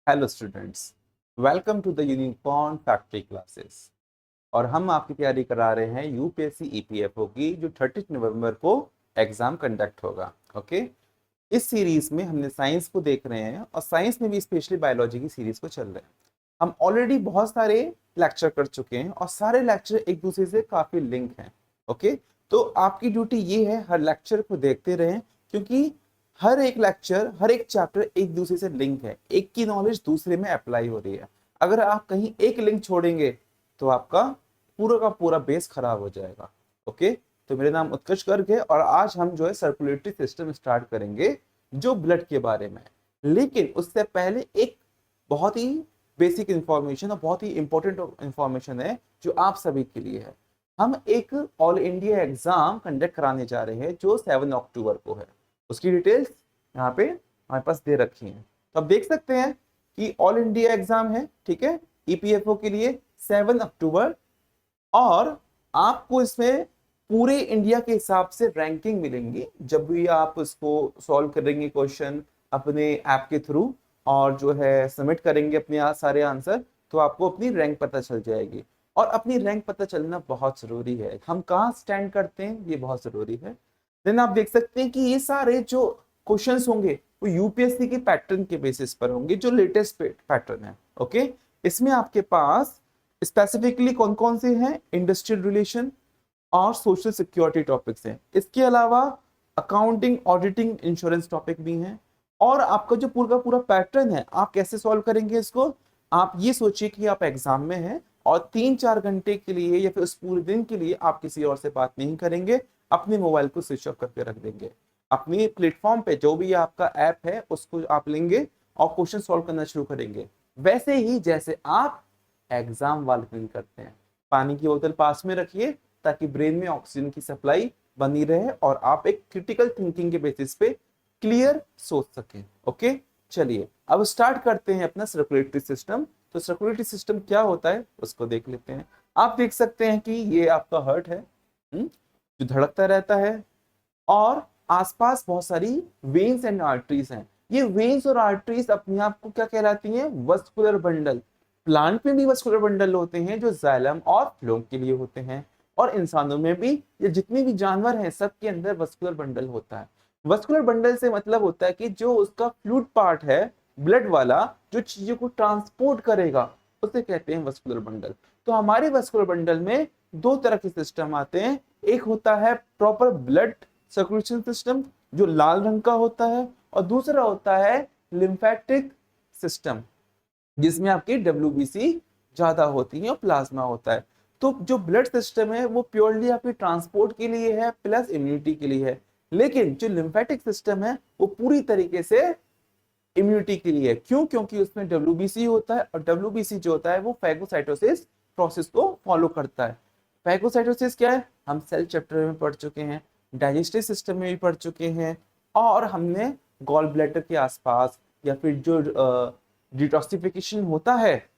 Hello students, welcome to the unicorn factory classes. और हम आपकी तैयारी करा रहे हैं यूपीएससी ईपीएफओ की, जो 30 नवंबर को एग्जाम कंडक्ट होगा। ओके, इस सीरीज में हमने साइंस को देख रहे हैं और साइंस में भी स्पेशली बायोलॉजी की सीरीज को चल रहे हैं। हम ऑलरेडी बहुत सारे लेक्चर कर चुके हैं और सारे लेक्चर एक दूसरे से काफी लिंक हैं। ओके, तो आपकी ड्यूटी ये है हर लेक्चर को देखते रहें, क्योंकि हर एक लेक्चर, हर एक चैप्टर एक दूसरे से लिंक है। एक की नॉलेज दूसरे में अप्लाई हो रही है। अगर आप कहीं एक लिंक छोड़ेंगे तो आपका पूरा का पूरा बेस खराब हो जाएगा। ओके, तो मेरा नाम उत्कर्ष गर्ग है और आज हम जो है सर्कुलेटरी सिस्टम स्टार्ट करेंगे, जो ब्लड के बारे में है। लेकिन उससे पहले एक बहुत ही बेसिक इंफॉर्मेशन और बहुत ही इंपॉर्टेंट इंफॉर्मेशन है जो आप सभी के लिए है। हम एक ऑल इंडिया एग्जाम कंडक्ट कराने जा रहे हैं जो 7 अक्टूबर को है। उसकी डिटेल्स यहाँ पे हमारे पास दे रखी हैं, तो आप देख सकते हैं कि ऑल इंडिया एग्जाम है। ठीक है, ईपीएफओ के लिए 7 अक्टूबर। और आपको इसमें पूरे इंडिया के हिसाब से रैंकिंग मिलेंगी जब भी आप इसको सॉल्व करेंगे क्वेश्चन अपने ऐप के थ्रू और जो है सबमिट करेंगे अपने सारे आंसर, तो आपको अपनी रैंक पता चल जाएगी। और अपनी रैंक पता चलना बहुत जरूरी है, हम कहाँ स्टैंड करते हैं ये बहुत जरूरी है। देन आप देख सकते हैं कि ये सारे जो क्वेश्चंस होंगे वो यूपीएससी के पैटर्न के बेसिस पर होंगे, जो लेटेस्ट पैटर्न है। ओके, इसमें आपके पास स्पेसिफिकली कौन कौन से हैं, इंडस्ट्रियल रिलेशन और सोशल सिक्योरिटी टॉपिक्स हैं। इसके अलावा अकाउंटिंग, ऑडिटिंग, इंश्योरेंस टॉपिक भी हैं। और आपका जो पूरा का पूरा पैटर्न है, आप कैसे सॉल्व करेंगे इसको, आप ये सोचिए कि आप एग्जाम में हैं और 3-4 घंटे के लिए या फिर उस पूरे दिन के लिए आप किसी और से बात नहीं करेंगे, अपने मोबाइल को स्विच ऑफ करके रख देंगे। अपनी प्लेटफॉर्म पे जो भी आपका ऐप है उसको आप लेंगे और क्वेश्चन सॉल्व करना शुरू करेंगे, वैसे ही जैसे आप एग्जाम वाले दिन करते हैं। पानी की बोतल पास में रखिए ताकि ब्रेन में ऑक्सीजन की सप्लाई बनी रहे और आप एक क्रिटिकल थिंकिंग के बेसिस पे क्लियर सोच सकें। ओके, चलिए अब स्टार्ट करते हैं अपना सर्कुलेटरी सिस्टम। तो सर्कुलेटरी सिस्टम क्या होता है उसको देख लेते हैं। आप देख सकते हैं कि ये आपका हार्ट है, जो धड़कता रहता है और आसपास बहुत सारी वेन्स एंड आर्टरीज हैं। ये वेन्स और आर्टरीज अपने आप को क्या कहलाती हैं, वस्कुलर बंडल। प्लांट में भी वस्कुलर बंडल होते हैं जो जाइलम और फ्लोएम के लिए होते हैं, और इंसानों में भी, या जितने भी जानवर हैं सबके अंदर वस्कुलर बंडल होता है। वस्कुलर बंडल से मतलब होता है कि जो उसका फ्लूइड पार्ट है, ब्लड वाला, जो चीजों को ट्रांसपोर्ट करेगा, उसे कहते हैं वस्कुलर बंडल। तो हमारे वस्कुलर बंडल में दो तरह के सिस्टम आते हैं। एक होता है प्रॉपर ब्लड सर्कुलेशन सिस्टम जो लाल रंग का होता है, और दूसरा होता है लिम्फेटिक सिस्टम जिसमें आपकी डब्ल्यूबीसी ज्यादा होती है और प्लाज्मा होता है। तो जो ब्लड सिस्टम है वो प्योरली आपके ट्रांसपोर्ट के लिए है प्लस इम्यूनिटी के लिए है, लेकिन जो लिम्फेटिक सिस्टम है वो पूरी तरीके से इम्यूनिटी के लिए है। क्यों? क्योंकि उसमें डब्ल्यूबीसी होता है और डब्ल्यूबीसी जो होता है वो फैगोसाइटोसिस प्रोसेस को फॉलो करता है। फैगोसाइटोसिस क्या है, हम सेल चैप्टर में पढ़ चुके हैं, डाइजेस्टिव सिस्टम में भी पढ़ चुके हैं, और हमने गॉल ब्लैडर के आसपास या फिर जो डिटॉक्सिफिकेशन होता है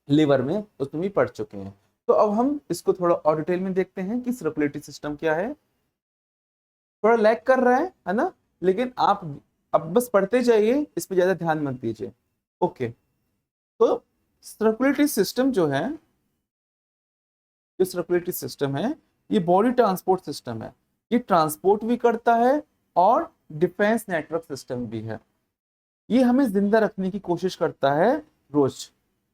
लिवर में, उसमें भी पढ़ चुके हैं। तो अब हम इसको थोड़ा और डिटेल में देखते हैं कि सर्कुलेटरी सिस्टम क्या है। थोड़ा लैग कर रहा है ना, लेकिन आप अब बस पढ़ते जाइए, इस पे ज्यादा ध्यान मत दीजिए। ओके, तो सर्कुलेटरी सिस्टम जो है, जो सर्कुलेटरी सिस्टम है ये बॉडी ट्रांसपोर्ट सिस्टम है। ये ट्रांसपोर्ट भी करता है और डिफेंस नेटवर्क सिस्टम भी है। ये हमें जिंदा रखने की कोशिश करता है रोज,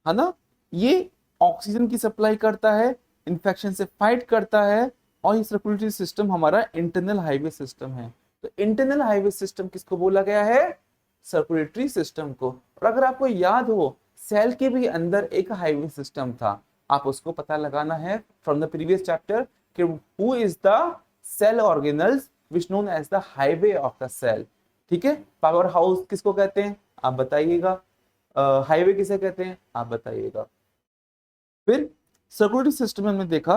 है ना। ये ऑक्सीजन की सप्लाई करता है, इन्फेक्शन से फाइट करता है, और ये सर्कुलेटरी सिस्टम हमारा इंटरनल हाईवे सिस्टम है। तो इंटरनल हाईवे सिस्टम किसको बोला गया है, सर्कुलेटरी सिस्टम को। और अगर आपको याद हो, सेल के भी अंदर एक हाईवे सिस्टम था, आप उसको पता लगाना है फ्रॉम द प्रीवियस चैप्टर कि who is the cell organelles which known as the highway of the cell. ठीक है, पावर हाउस किसको कहते हैं आप बताइएगा, हाईवे किसे कहते हैं आप बताइएगा। फिर सर्कुलेटरी सिस्टम में देखा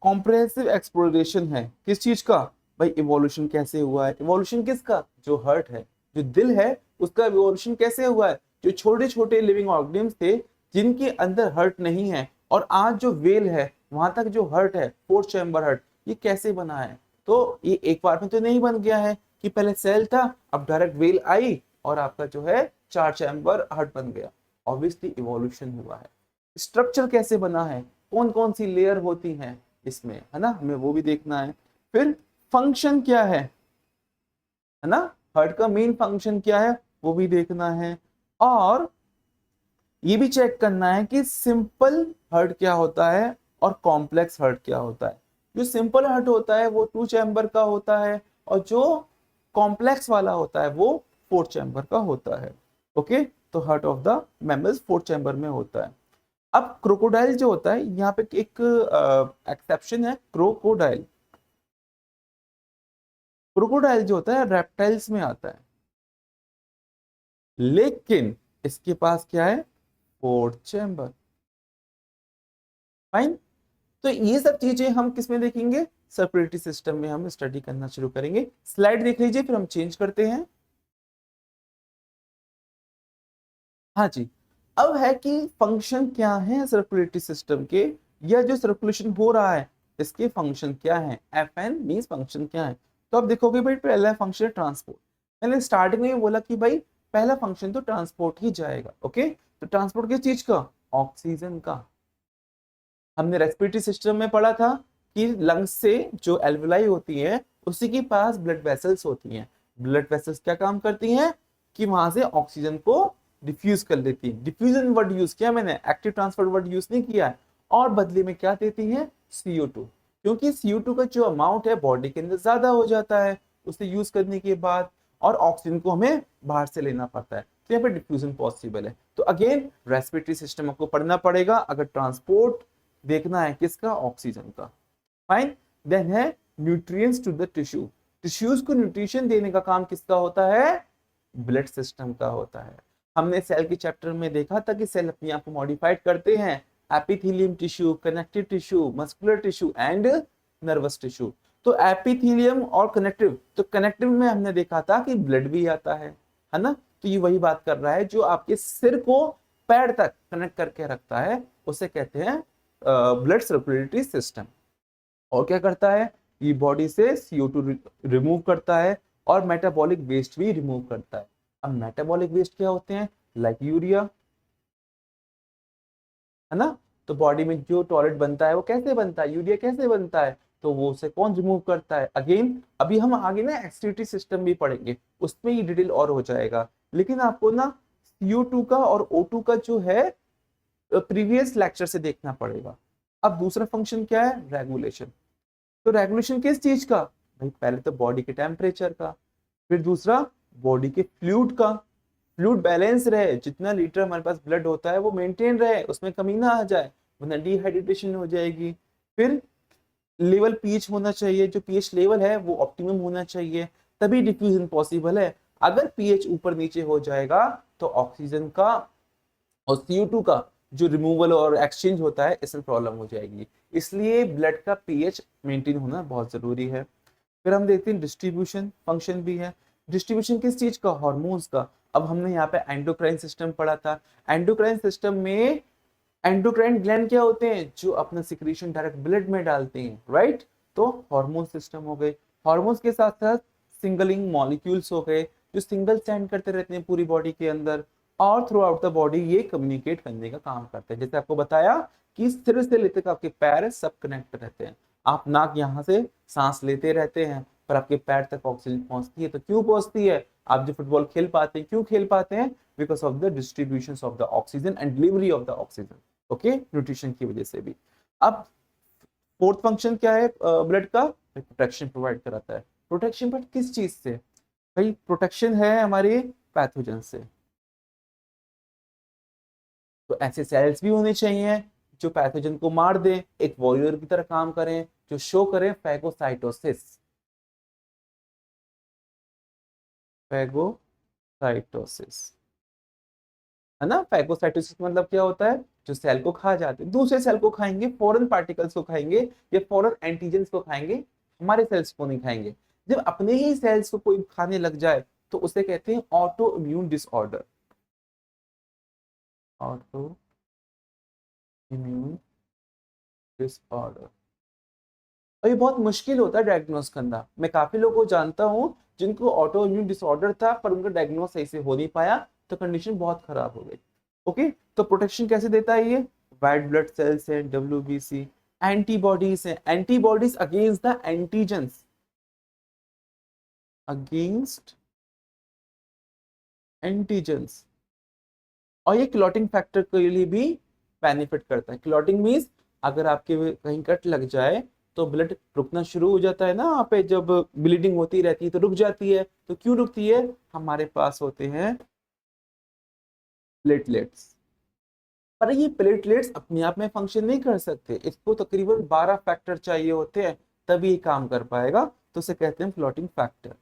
कॉम्प्रिहेंसिव एक्सप्लोरेशन है किस चीज का, भाई इवोल्यूशन कैसे हुआ है। इवोल्यूशन किसका, जो हार्ट है, जो दिल है, उसका इवोल्यूशन कैसे हुआ है। जो छोटे छोटे लिविंग ऑर्गेनिम्स थे जिनके अंदर हार्ट नहीं है, और आज जो वेल है वहां तक जो हार्ट है, फोर्थ चैम्बर हार्ट, ये कैसे बना है। तो ये एक बार में तो नहीं बन गया है कि पहले सेल था अब डायरेक्ट वेल आई और आपका जो है 4 चैम्बर हार्ट बन गया। ऑब्वियसली इवोल्यूशन हुआ है। स्ट्रक्चर कैसे बना है, कौन कौन सी लेयर होती हैं इसमें, है ना, हमें वो भी देखना है। फिर फंक्शन क्या है ना, हार्ट का मेन फंक्शन क्या है वो भी देखना है। और ये भी चेक करना है कि सिंपल हार्ट क्या होता है और कॉम्प्लेक्स हार्ट क्या होता है। जो सिंपल हार्ट होता है वो 2 चैम्बर का होता है, और जो कॉम्प्लेक्स वाला होता है वो 4 चैम्बर का होता है। ओके, तो heart of the mammals 4 chamber में होता है। अब क्रोकोडाइल जो होता है, यहाँ पे एक एक्सेप्शन है, क्रोकोडाइल। क्रोकोडाइल जो होता है रेप्टाइल्स में आता है, लेकिन इसके पास क्या है, 4 चैम्बर। फाइन। तो ये सब चीजें हम किस में देखेंगे, सर्कुलेटरी सिस्टम में हम स्टडी करना शुरू करेंगे। स्लाइड देख लीजिए, फिर हम चेंज करते हैं। हाँ जी, अब है कि फंक्शन क्या है सर्कुलेटरी सिस्टम के, या जो सर्कुलेशन हो रहा है इसके फंक्शन क्या है, एफ एन मीन्स फंक्शन क्या है। तो आप देखोगे भाई पहला फंक्शन है ट्रांसपोर्ट। मैंने स्टार्टिंग में बोला कि भाई पहला फंक्शन तो ट्रांसपोर्ट ही जाएगा। ओके, तो ट्रांसपोर्ट किस चीज का, ऑक्सीजन का। हमने रेस्पिरेटरी सिस्टम में पढ़ा था कि लंग्स से जो एल्वेलाई होती है उसी के पास ब्लड वेसल्स होती हैं। ब्लड वेसल्स क्या काम करती हैं कि वहां से ऑक्सीजन को डिफ्यूज कर देती है। डिफ्यूजन वर्ड यूज किया मैंने, एक्टिव ट्रांसफर वर्ड यूज नहीं किया है। और बदले में क्या देती है, CO2। क्योंकि CO2 का जो अमाउंट है बॉडी के अंदर ज्यादा हो जाता है उसे यूज करने के बाद, और ऑक्सीजन को हमें बाहर से लेना पड़ता है, तो यहाँ पे डिफ्यूजन पॉसिबल है। तो अगेन रेस्पिरेटरी सिस्टम आपको पढ़ना पड़ेगा अगर ट्रांसपोर्ट देखना है किसका, ऑक्सीजन का। फाइन। देन है nutrients to the tissue. Tissues को न्यूट्रिशन देने का काम किसका होता है, ब्लड सिस्टम का होता है। हमने सेल के चैप्टर में देखा था कि सेल अपने आप को मॉडिफाइड करते हैं, epithelium tissue, connective tissue, muscular tissue and nervous tissue. तो एपिथेलियम और कनेक्टिव, तो कनेक्टिव में हमने देखा था कि ब्लड भी आता है ना। तो ये वही बात कर रहा है जो आपके सिर को पैर तक कनेक्ट करके रखता है, उसे कहते हैं ब्लड सर्कुलेटरी सिस्टम। और क्या करता है, ये बॉडी से CO2 रिमूव करता है और मेटाबॉलिक वेस्ट भी रिमूव करता है। अब मेटाबॉलिक वेस्ट क्या होते हैं, लाइक यूरिया, है ना। तो बॉडी में जो टॉयलेट बनता है वो कैसे बनता है, यूरिया कैसे बनता है, तो वो उसे कौन रिमूव करता है। अगेन अभी हम आगे ना एक्सक्रीटरी सिस्टम भी पढ़ेंगे, उसमें ये डिटेल और हो जाएगा। लेकिन आपको ना CO2 का और O2 का जो है प्रीवियस लेक्चर से देखना पड़ेगा। अब दूसरा फंक्शन क्या है, रेगुलेशन। तो रेगुलेशन किस चीज का, भाई पहले तो बॉडी के टेम्परेचर का, फिर दूसरा बॉडी के फ्लूइड का, फ्लूइड बैलेंस रहे, जितना लीटर हमारे पास ब्लड होता है वो मेंटेन रहे, उसमें कमी ना आ जाए वरना डिहाइड्रेशन हो जाएगी। फिर लेवल पीएच होना चाहिए, जो पीएच लेवल है वो ऑप्टिमम होना चाहिए, तभी डिफ्यूजन पॉसिबल है। अगर पीएच ऊपर नीचे हो जाएगा तो ऑक्सीजन का और CO2 का जो रिमूवल और एक्सचेंज होता है इसमें प्रॉब्लम हो जाएगी। इसलिए ब्लड का पीएच मेंटेन होना बहुत जरूरी है। फिर हम देखते हैं डिस्ट्रीब्यूशन फंक्शन भी है। डिस्ट्रीब्यूशन किस चीज का, हार्मोन्स का। अब हमने यहाँ पे एंडोक्राइन सिस्टम पढ़ा था। एंडोक्राइन सिस्टम में एंडोक्राइन ग्लैंड क्या होते हैं, जो अपना सिक्रीशन डायरेक्ट ब्लड में डालते हैं, राइट। तो हार्मोन सिस्टम हो गए। हार्मोन्स के साथ साथ सिंगलिंग मॉलिक्यूल्स हो गए, जो सिंगल स्टैंड करते रहते हैं पूरी बॉडी के अंदर, और थ्रू आउट द बॉडी ये कम्युनिकेट करने का काम करते हैं। जैसे आपको बताया कि सिर से लेते तक आपके पैर सब कनेक्ट रहते हैं। आप नाक यहाँ से सांस लेते रहते हैं पर आपके पैर तक ऑक्सीजन पहुंचती है। तो क्यों पहुंचती है, आप जो फुटबॉल खेल पाते हैं क्यों खेल पाते हैं, because of the distribution of the oxygen and delivery of the oxygen. Okay, nutrition की वजह से भी। अब फोर्थ फंक्शन क्या है ब्लड का, प्रोटेक्शन प्रोवाइड कराता है। प्रोटेक्शन बट किस चीज से, भाई प्रोटेक्शन है हमारे पैथोजन से। तो ऐसे सेल्स भी होने चाहिए जो पैथोजन को मार दे, एक वॉरियर की तरह काम करें, जो शो करें फैगोसाइटोसिस। फैगोसाइटोसिस, है ना। फैगोसाइटोसिस मतलब क्या होता है, जो सेल को खा जाते हैं, दूसरे सेल को खाएंगे, फॉरेन पार्टिकल्स को खाएंगे या फॉरेन एंटीजेंस को खाएंगे, हमारे सेल्स को नहीं खाएंगे। जब अपने ही सेल्स को कोई खाने लग जाए तो उसे कहते हैं auto immune disorder. Auto immune disorder. और ये बहुत मुश्किल होता है डायग्नोस करना। मैं काफी लोगों को जानता हूँ जिनको ऑटो इम्यून डिसऑर्डर था पर उनका डायग्नोस सही से हो नहीं पाया, तो कंडीशन बहुत खराब हो गई। ओके, तो प्रोटेक्शन कैसे देता है ये? वाइट ब्लड सेल्स है, WBC, एंटीबॉडीज है, antibodies against the antigens, against antigens. और ये क्लॉटिंग फैक्टर के लिए भी बेनिफिट करता है। क्लॉटिंग मीन्स अगर आपके कहीं कट लग जाए तो ब्लड रुकना शुरू हो जाता है ना, वहाँ पे जब ब्लीडिंग होती रहती है तो रुक जाती है। तो क्यों रुकती है? हमारे पास होते हैं प्लेटलेट्स। पर ये प्लेटलेट्स अपने आप में फंक्शन नहीं कर सकते, इसको तकरीबन 12 फैक्टर चाहिए होते हैं तभी ये काम कर पाएगा, तो उसे कहते हैं क्लॉटिंग फैक्टर।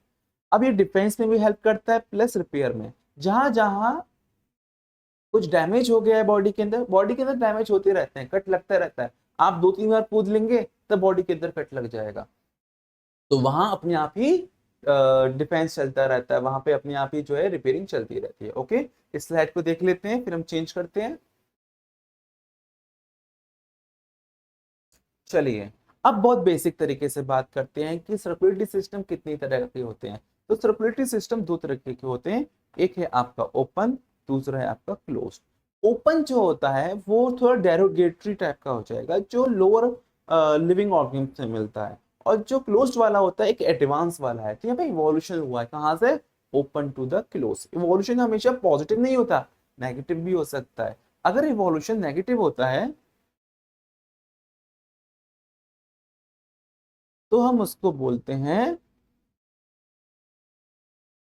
अब ये डिफेंस में भी हेल्प करता है प्लस रिपेयर में। जहां जहां कुछ डैमेज हो गया है बॉडी के अंदर डैमेज होते रहते हैं, कट लगता रहता है। आप 2-3 बार कूद लेंगे तब बॉडी के अंदर कट लग जाएगा, तो वहां अपने आप ही डिफेंस चलता रहता है, वहां पे अपने आप ही जो है रिपेयरिंग चलती रहती है। ओके, इस स्लाइड को देख लेते हैं फिर हम चेंज करते हैं। चलिए, अब बहुत बेसिक तरीके से बात करते हैं कि सर्कुलेटरी सिस्टम कितनी तरह के होते हैं। तो सर्कुलेटरी सिस्टम दो तरह के होते हैं, एक है आपका ओपन, दूसरा है आपका क्लोज। ओपन जो होता है वो थोड़ा डेरोगेटरी टाइप का हो जाएगा, जो लोअर लिविंग ऑर्गेनिज्म से मिलता है। और जो क्लोज्ड वाला होता है एक एडवांस वाला है। तो यहाँ पे इवोल्यूशन हुआ है कहाँ से? Open to the close. Evolution हमेशा पॉजिटिव नहीं होता, नेगेटिव भी हो सकता है। अगर इवोल्यूशन नेगेटिव होता है तो हम उसको बोलते हैं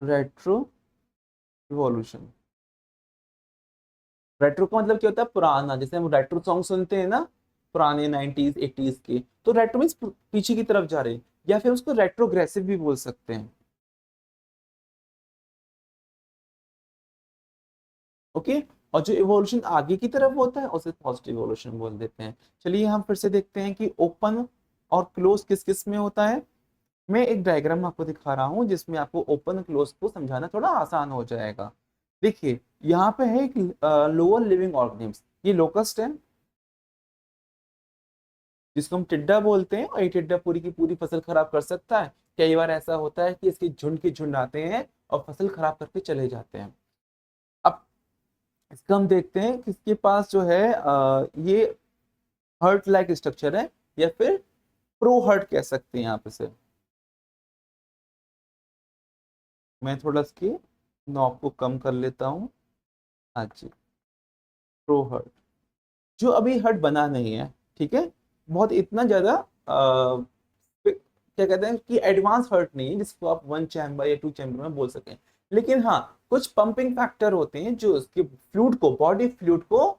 रेट्रो इवोल्यूशन। रेट्रो का मतलब क्या होता है? पुराना। जैसे हम रेट्रो सॉन्ग सुनते हैं ना, पुराने 90s 80s के, तो रेट्रो मीन्स पीछे की तरफ जा रहे हैं, या फिर उसको रेट्रोग्रेसिव भी बोल सकते हैं। ओके, और जो इवोल्यूशन आगे की तरफ होता है उसे पॉजिटिव इवोल्यूशन बोल देते हैं। चलिए हम फिर से देखते हैं कि ओपन और क्लोज किस किस में होता है। मैं एक डायग्राम आपको दिखा रहा हूं जिसमें आपको ओपन क्लोज को समझाना थोड़ा आसान हो जाएगा। देखिए, यहाँ पे है एक लोअर लिविंग ऑर्गेनिम्स, ये लोकस्ट है जिसको हम टिड्डा बोलते हैं, और ये टिड्डा पूरी की पूरी फसल खराब कर सकता है। कई बार ऐसा होता है कि इसके झुंड के झुंड आते हैं और फसल खराब करके चले जाते हैं। अब इसका हम देखते हैं कि इसके पास जो है ये हर्ट लाइक स्ट्रक्चर है, या फिर प्रो हर्ट कह सकते हैं आप इसे। मैं थोड़ा इसकी नॉब को कम कर लेता हूँ। हाँ जी, प्रो हर्ट जो अभी हर्ट बना नहीं है, ठीक है, बहुत इतना ज्यादा क्या कहते हैं कि एडवांस हर्ट नहीं है जिसको आप 1 चैम्बर या 2 चैम्बर में बोल सकें। लेकिन हाँ, कुछ पंपिंग फैक्टर होते हैं जो उसके फ्लूइड को, बॉडी फ्लूइड को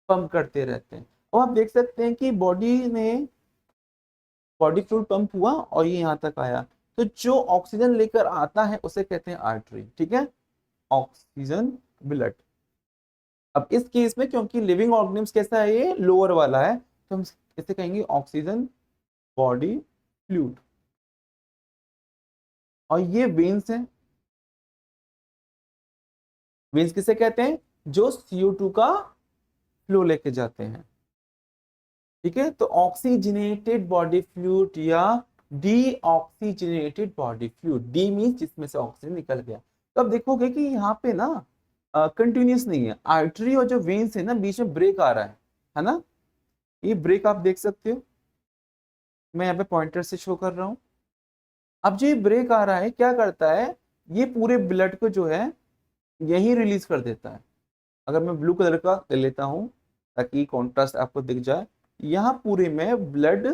पंप करते रहते हैं। और आप देख सकते हैं कि बॉडी फ्लूइड पंप हुआ और ये यहाँ तक आया, तो जो ऑक्सीजन लेकर आता है उसे कहते हैं आर्टरी, ठीक है, ऑक्सीजन ब्लड। अब इस केस में क्योंकि लिविंग ऑर्गेनिम्स कैसा है, ये लोअर वाला है, तो हम इसे कहेंगे ऑक्सीजन बॉडी फ्लूइड। और ये वेन्स है। वेन्स किसे कहते हैं? जो CO2 का फ्लो लेके जाते हैं, ठीक है। तो ऑक्सीजनेटेड बॉडी फ्लूइड या D oxygenated body fluid, D means जिसमें से ऑक्सीजन निकल गया। तो अब देखोगे कि यहाँ पे ना कंटिन्यूस नहीं है, आर्टरी और जो वेन्स है ना बीच में ब्रेक आ रहा है ना, ये ब्रेक आप देख सकते हो, मैं यहाँ पे पॉइंटर से शो कर रहा हूँ। अब जो ये ब्रेक आ रहा है क्या करता है, ये पूरे ब्लड को जो है यही रिलीज कर देता है। अगर मैं ब्लू कलर का ले लेता हूं ताकि कॉन्ट्रास्ट आपको दिख जाए, यहाँ पूरे में ब्लड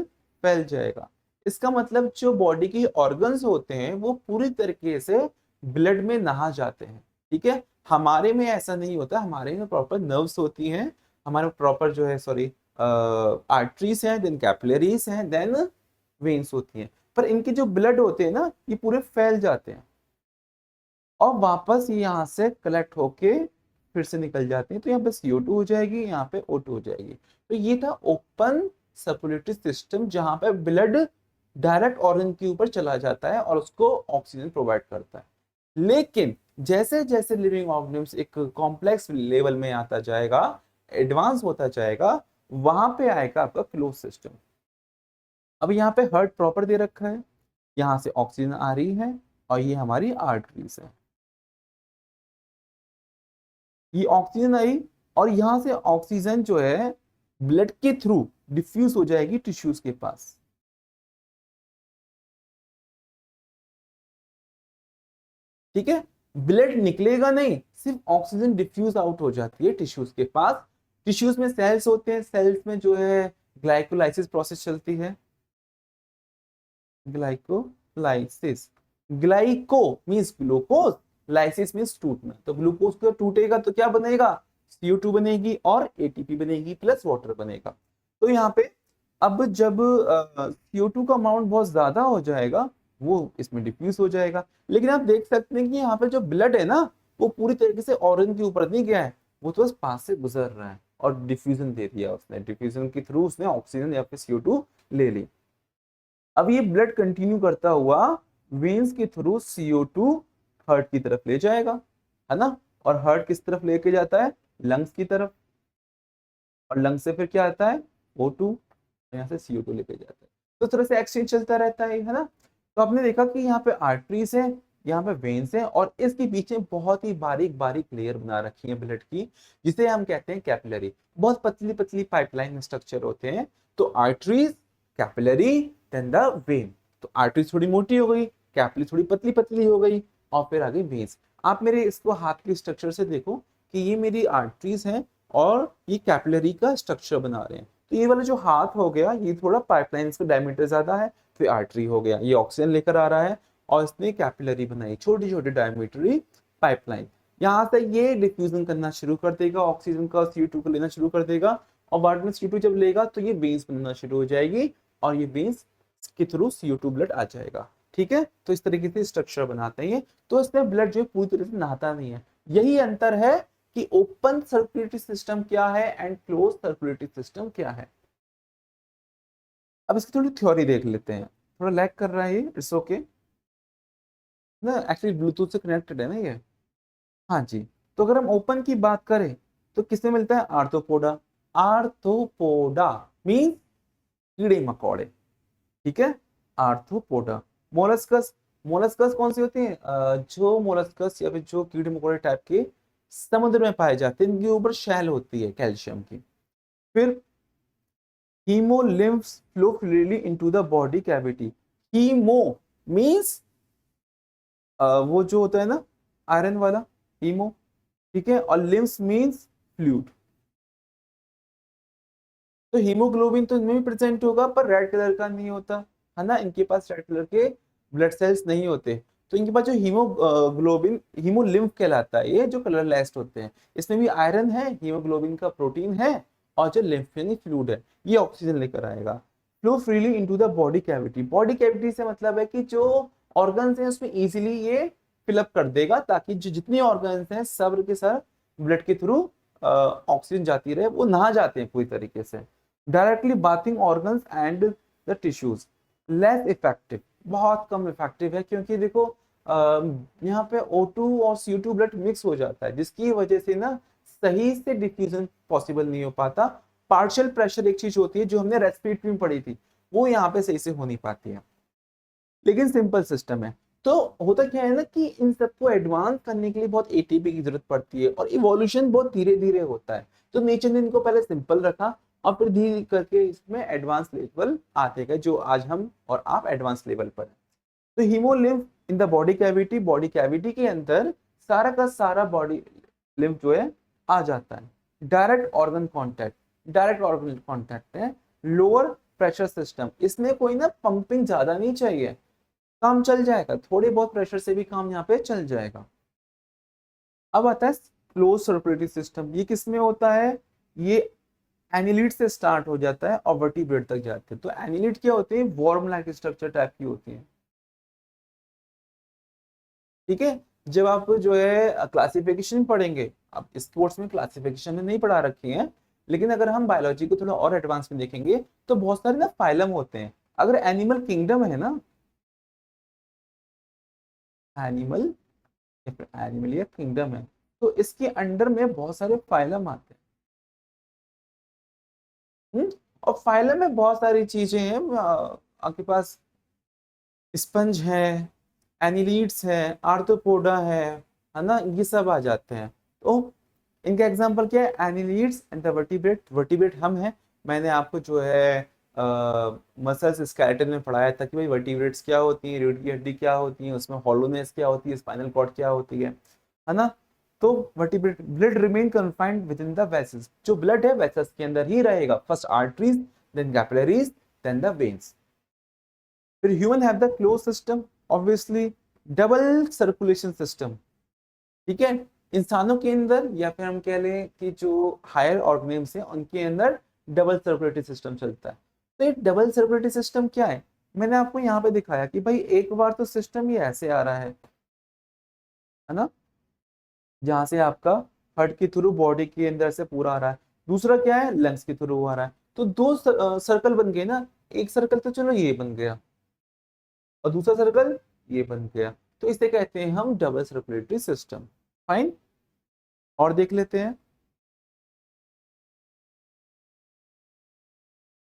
फैल जाएगा। इसका मतलब जो बॉडी के ऑर्गन्स होते हैं वो पूरी तरीके से ब्लड में नहा जाते हैं, ठीक है। हमारे में ऐसा नहीं होता, हमारे में प्रॉपर नर्व्स होती हैं, हमारे प्रॉपर जो है सॉरी आर्टरीज हैं, देन कैपिलरीज हैं, देन वेन्स होती हैं। पर इनके जो ब्लड होते हैं ना ये पूरे फैल जाते हैं और वापस ये यहाँ से कलेक्ट होके फिर से निकल जाते हैं। तो यहाँ पे CO2 हो जाएगी, यहाँ पे O2 हो जाएगी। तो ये था ओपन सर्कुलेटरी सिस्टम जहां पे ब्लड डायरेक्ट ऑर्गन के ऊपर चला जाता है और उसको ऑक्सीजन प्रोवाइड करता है। लेकिन जैसे जैसे लिविंग ऑर्गेनिम्स एक कॉम्प्लेक्स लेवल में आता जाएगा, एडवांस होता जाएगा, वहां पे आएगा आपका क्लोज सिस्टम। अब यहाँ पे हार्ट प्रॉपर दे रखा है, यहाँ से ऑक्सीजन आ रही है और ये हमारी आर्टरीज है। ये ऑक्सीजन आई, और यहां से ऑक्सीजन जो है ब्लड के थ्रू डिफ्यूज हो जाएगी टिश्यूज के पास। ठीक है, ब्लड निकलेगा नहीं, सिर्फ ऑक्सीजन डिफ्यूज आउट हो जाती है टिश्यूज के पास। टिश्यूज में सेल्स होते हैं, सेल्स में जो है ग्लाइकोलाइसिस प्रोसेस चलती है। Glycolysis, glyco means glucose, lysis means टूटना। तो ग्लूकोज को टूटेगा तो क्या बनेगा, CO2 बनेगी और ATP बनेगी प्लस वाटर बनेगा। तो यहाँ पे अब जब CO2 का अमाउंट बहुत ज्यादा हो जाएगा वो इसमें डिफ्यूज हो जाएगा। लेकिन आप देख सकते हैं कि यहाँ पे जो ब्लड है ना वो पूरी तरीके से ऑर्गन के ऊपर नहीं गया है, वो तो बस पास से गुजर रहा है और डिफ्यूजन दे दिया उसने, डिफ्यूजन के थ्रू उसने ऑक्सीजन या फिर CO2 ले ली। अब ये ब्लड कंटिन्यू करता हुआ वेन्स के थ्रू CO2 हार्ट की तरफ ले जाएगा, है ना। और हार्ट किस तरफ लेके जाता है, लंग्स की तरफ, और लंग्स से फिर क्या आता है O2, यहाँ से CO2 लेके जाता है। तो इस तरह से एक्सचेंज चलता रहता है ना। तो आपने देखा कि यहाँ पे आर्टरीज है, यहाँ पे वेन्स है, और इसके पीछे बहुत ही बारीक बारीक लेयर बना रखी है ब्लड की, जिसे हम कहते हैं कैपिलरी। बहुत पतली पतली पाइपलाइन स्ट्रक्चर होते हैं। तो arteries, capillary, then the vein. तो आर्टरीज थोड़ी मोटी हो गई, कैपिलरी थोड़ी पतली पतली हो गई, और फिर आगे वेन्स। आप मेरे इसको हाथ के स्ट्रक्चर से देखो कि ये मेरी आर्टरीज है और ये कैपिलरी का स्ट्रक्चर बना रहे हैं। तो ये वाला जो हाथ हो गया ये थोड़ा पाइपलाइन का डायमीटर ज्यादा है, फिर आर्टरी हो गया, ये ऑक्सीजन लेकर आ रहा है और इसने कैपिलरी बनाई, छोटी छोटी डायमीटरी पाइपलाइन। यहाँ से ये डिफ्यूजन करना शुरू कर देगा, ऑक्सीजन का CO2 को लेना शुरू कर देगा, और बाद में CO2 जब लेगा तो ये वेन्स बनना शुरू हो जाएगी, और ये वेन्स के थ्रू CO2 ब्लड आ जाएगा। ठीक है, तो इस तरीके से स्ट्रक्चर बनाते हैं। तो इसमें ब्लड जो है पूरी तरह से नहाता नहीं है। यही अंतर है कि ओपन सर्कुलेटरी सिस्टम क्या है एंड क्लोज सर्कुलेटरी सिस्टम क्या है। अब इसकी थोड़ी थ्योरी देख लेते हैं। थोड़ा लैग कर रहा है ये, इट्स ओके ना, एक्चुअली ब्लूटूथ से कनेक्टेड है ना ये। हाँ जी। तो अगर हम ओपन की बात करें तो किसमें मिलता है, आर्थ्रोपोडा। आर्थ्रोपोडा मीन कीड़े मकोड़े। ठीक है, आर्थ्रोपोडा। मोलस्कस, मोलस्कस कौन सी होती है, जो मोलस्कस या फिर जो कीड़े मकोड़े टाइप के समुद्र में पाए जाते हैं, इनके ऊपर शैल होती है कैल्शियम की। फिर hemolymph flow freely into the body cavity। Hemo means वो जो होता है ना आयरन वाला, हीमो। ठीक है, और लिम्स मीन्स फ्लूइड। तो हीमोग्लोबिन तो इनमें भी प्रेजेंट होगा पर रेड कलर का नहीं होता, है ना, इनके पास रेड कलर के ब्लड सेल्स नहीं होते। तो इनके पास जो हीमोग्लोबिन, हीमोलिम्फ कहलाता है, ये जो कलरलेस होते हैं, इसमें भी आयरन है, हीमोग्लोबिन का प्रोटीन है, और जो लिम्फ यानी फ्लूइड है ये ऑक्सीजन लेकर आएगा। Flow freely into the body cavity. Body cavity से मतलब है कि जो ऑर्गन्स हैं उसमें इजीली ये फिलअप कर देगा, ताकि जो जितने ऑर्गन्स हैं सब के सब ब्लड के थ्रू ऑक्सीजन जाती रहे, वो नहा जाते हैं पूरी तरीके से। Directly bathing organs and the tissues. Less effective, बहुत कम इफेक्टिव है, क्योंकि देखो यहाँ पे O2 और CO2 ब्लड मिक्स हो जाता है, जिसकी वजह से ना सही से डिफ्यूजन पॉसिबल नहीं हो पाता। पार्शियल प्रेशर एक चीज होती है जो हमने रेस्पिरेटरी में पढ़ी थी, वो यहाँ पे सही से हो नहीं पाती है। लेकिन सिंपल सिस्टम है। तो होता क्या है ना कि इन सबको एडवांस करने के लिए बहुत ATP की जरूरत पड़ती है, और इवोल्यूशन बहुत धीरे धीरे होता है। तो नेचर ने इनको पहले सिंपल रखा और फिर धीरे करके इसमें एडवांस लेवल आते गए, जो आज हम और आप एडवांस लेवल पर है। तो haemolymph in the body cavity, body cavity के अंदर सारा का सारा बॉडी लिम्फ जो है आ जाता है। Direct organ contact, direct organ contact है। लोअर प्रेशर सिस्टम, इसमें कोई ना पंपिंग ज्यादा नहीं चाहिए, काम चल जाएगा, थोड़े बहुत प्रेशर से भी काम यहाँ पे चल जाएगा। अब आता है क्लोज सर्कुलेटरी सिस्टम। ये किसमें होता है, ये एनिलिड से स्टार्ट हो जाता है और वर्टिब्रेट तक जाते हैं। तो एनिलिड क्या होते हैं, वॉर्म लाइक स्ट्रक्चर टाइप की होती है। ठीक है, जब आप जो है क्लासिफिकेशन पढ़ेंगे, आप स्पोर्ट्स में क्लासिफिकेशन में नहीं पढ़ा रखी है, लेकिन अगर हम बायोलॉजी को थोड़ा और एडवांस में देखेंगे तो बहुत सारे ना फाइलम होते हैं। अगर एनिमल किंगडम है ना, एनिमल एनिमल या किंगडम है, तो इसके अंडर में बहुत सारे फाइलम आते हैं। और फाइलम में बहुत सारी चीजें हैं, आपके पास स्पंज है, एनिलीड्स है, आर्थ्रोपोडा है ना, ये सब आ जाते हैं। तो इनका एग्जांपल क्या है, annelids and the vertebrate. Vertebrate हम हैं, मैंने आपको जो है मसल्स स्केलेटन में पढ़ाया था कि भाई वर्टिब्रेट्स क्या होती है, रीढ़ की हड्डी क्या होती है, उसमें हॉलोनेस क्या होती है, स्पाइनल कॉर्ड क्या होती है ना। तो vertebrate, blood remain confined within the vessels, जो ब्लड है वेसल्स के अंदर ही रहेगा, first arteries, then capillaries, then the veins. फिर human have the close system, obviously double circulation system, ठीक है। इंसानों के अंदर या फिर हम कह लें कि जो हायर ऑर्गेनिम्स हैं उनके अंदर डबल सर्कुलेटरी सिस्टम चलता है। तो ये डबल सर्कुलेटरी सिस्टम क्या है, मैंने आपको यहाँ पे दिखाया कि भाई एक बार तो सिस्टम ये ऐसे आ रहा है ना, जहां से आपका हार्ट के थ्रू बॉडी के अंदर से पूरा आ रहा है, दूसरा क्या है लंग्स के थ्रू आ रहा है। तो दो सर्कल बन गए ना, एक सर्कल तो चलो ये बन गया और दूसरा सर्कल ये बन गया, तो इसे कहते हैं हम डबल सर्कुलेटरी सिस्टम। फाइन, और देख लेते हैं।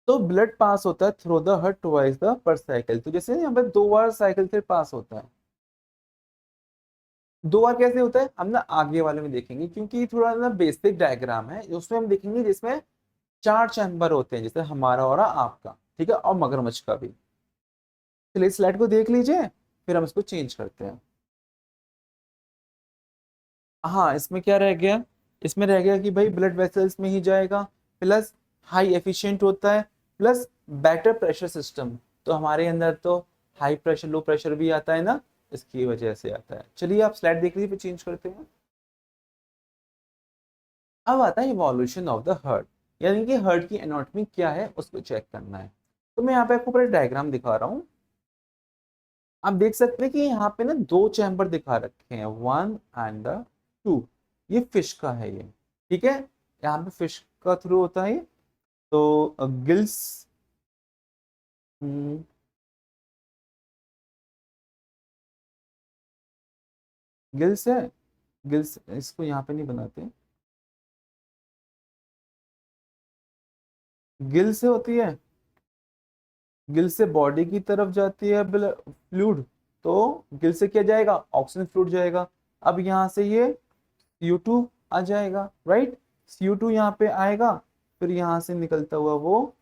तो ब्लड पास होता है through the heart twice the पर साइकिल, तो जैसे यहाँ पे 2 बार साइकिल से पास होता है। 2 बार कैसे होता है हम ना आगे वाले में देखेंगे, क्योंकि थोड़ा ना बेसिक डायग्राम है उसमें हम देखेंगे, जिसमें 4 चैम्बर होते हैं, जैसे हमारा और आपका, ठीक है, और मगरमच्छ का भी। चलिए स्लाइड को देख लीजिए, फिर हम इसको चेंज करते हैं। हाँ, इसमें क्या रह गया, इसमें रह गया कि भाई ब्लड वेसल्स में ही जाएगा, प्लस हाई एफिशिएंट होता है, प्लस बेटर प्रेशर सिस्टम। तो हमारे अंदर तो हाई प्रेशर लो प्रेशर भी आता है ना, इसकी वजह से आता है। चलिए आप स्लाइड देख लीजिए, फिर चेंज करते हैं। अब आता है इवोल्यूशन ऑफ द हार्ट, यानी कि हार्ट की एनाटॉमी क्या है उसको चेक करना है। तो मैं यहाँ पे आपको पूरा डायग्राम दिखा रहा हूँ। आप देख सकते हैं कि यहाँ पे ना 2 चैम्बर दिखा रखे हैं, 1 and 2। ये फिश का है ये, ठीक है, यहाँ पे फिश का थ्रू होता है ये। तो गिल्स, गिल्स है, गिल्स इसको यहाँ पे नहीं बनाते, गिल से होती है, गिल से बॉडी की तरफ जाती है फ्लूइड, तो गिल से क्या जाएगा ऑक्सीजन फ्लूइड जाएगा। अब यहाँ से ये CO2 आ जाएगा, राइट, CO2 यहाँ पे आएगा, फिर यहाँ से निकलता हुआ वो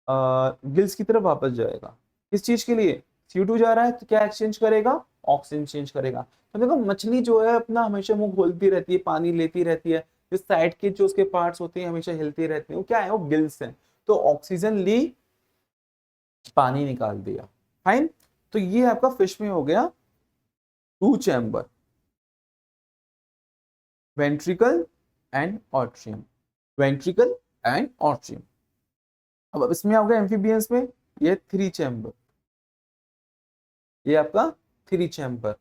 गिल्स की तरफ वापस जाएगा। किस चीज के लिए, CO2 जा रहा है तो क्या एक्सचेंज करेगा, ऑक्सीजन चेंज करेगा। तो देखो मछली जो है अपना हमेशा मुंह खोलती रहती है, पानी लेती रहती है, जो साइड के जो उसके पार्ट्स होते हैं हमेशा हिलते रहते हैं, वो क्या है, वो गिल्स हैं। तो ऑक्सीजन ली, पानी निकाल दिया, फाइन। तो ये आपका फिश में हो गया 2 chamber, ventricle and atrium, ventricle and atrium. अब इसमें आ गया एम्फीबियंस में ये 3 चैम्बर, ये आपका 3 चैम्बर।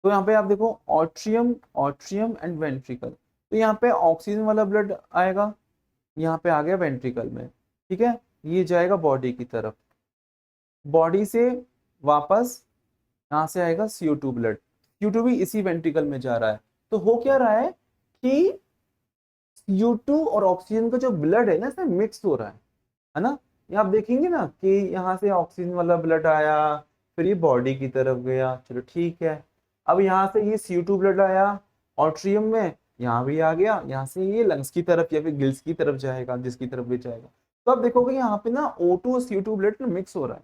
तो यहाँ पे आप देखो ऑट्रियम, ऑट्रियम एंड वेंट्रिकल, तो यहाँ पे ऑक्सीजन वाला ब्लड आएगा, यहाँ पे आ गया वेंट्रिकल में, ठीक है, ये जाएगा बॉडी की तरफ, बॉडी से वापस यहाँ से आएगा CO2 ब्लड, CO2 भी इसी वेंट्रिकल में जा रहा है। तो हो क्या रहा है कि CO2 और ऑक्सीजन का जो ब्लड है ना इसमें मिक्स हो रहा है ना। ये आप देखेंगे ना कि यहाँ से ऑक्सीजन वाला ब्लड आया, फिर ये बॉडी की तरफ गया, चलो ठीक है। अब यहाँ से ये CO2 ब्लड आया ऑट्रियम में, यहाँ भी आ गया, यहाँ से ये लंग्स की तरफ या फिर गिल्स की तरफ जाएगा, जिसकी तरफ भी जाएगा। तो आप देखोगे यहाँ पे ना O2 और CO2 ब्लड मिक्स हो रहा है,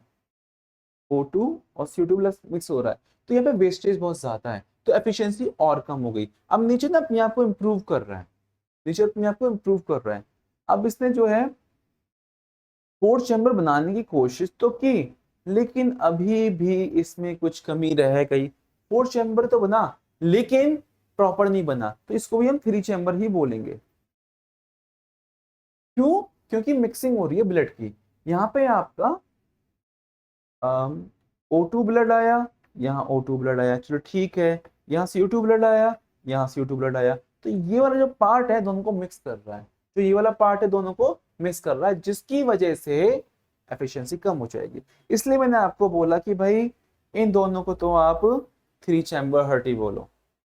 O2 और CO2 प्लस मिक्स हो रहा है, तो यहाँ पे वेस्टेज बहुत ज्यादा है, तो एफिशिएंसी और कम हो गई। अब नीचे ना अपने आप को इम्प्रूव कर रहा है, नीचे अपने आप को इम्प्रूव कर रहा है। अब इसने जो है 4 चैम्बर बनाने की कोशिश तो की, लेकिन अभी भी इसमें कुछ कमी रह गई। 4 चैम्बर तो बना लेकिन प्रॉपर नहीं बना, तो इसको भी हम 3 चैम्बर ही बोलेंगे। क्यों, क्योंकि मिक्सिंग हो रही है ब्लड की। यहाँ पे आपका O2 ब्लड आया, यहाँ O2 ब्लड आया, चलो ठीक है, यहाँ CO2 ब्लड आया, यहाँ CO2 ब्लड आया, तो ये वाला जो पार्ट है दोनों को मिक्स कर रहा है, तो ये वाला पार्ट है दोनों को मिक्स कर रहा है, जिसकी वजह से एफिशिएंसी कम हो जाएगी। इसलिए मैंने आपको बोला कि भाई इन दोनों को तो आप 3 चैम्बर हार्ट ही बोलो,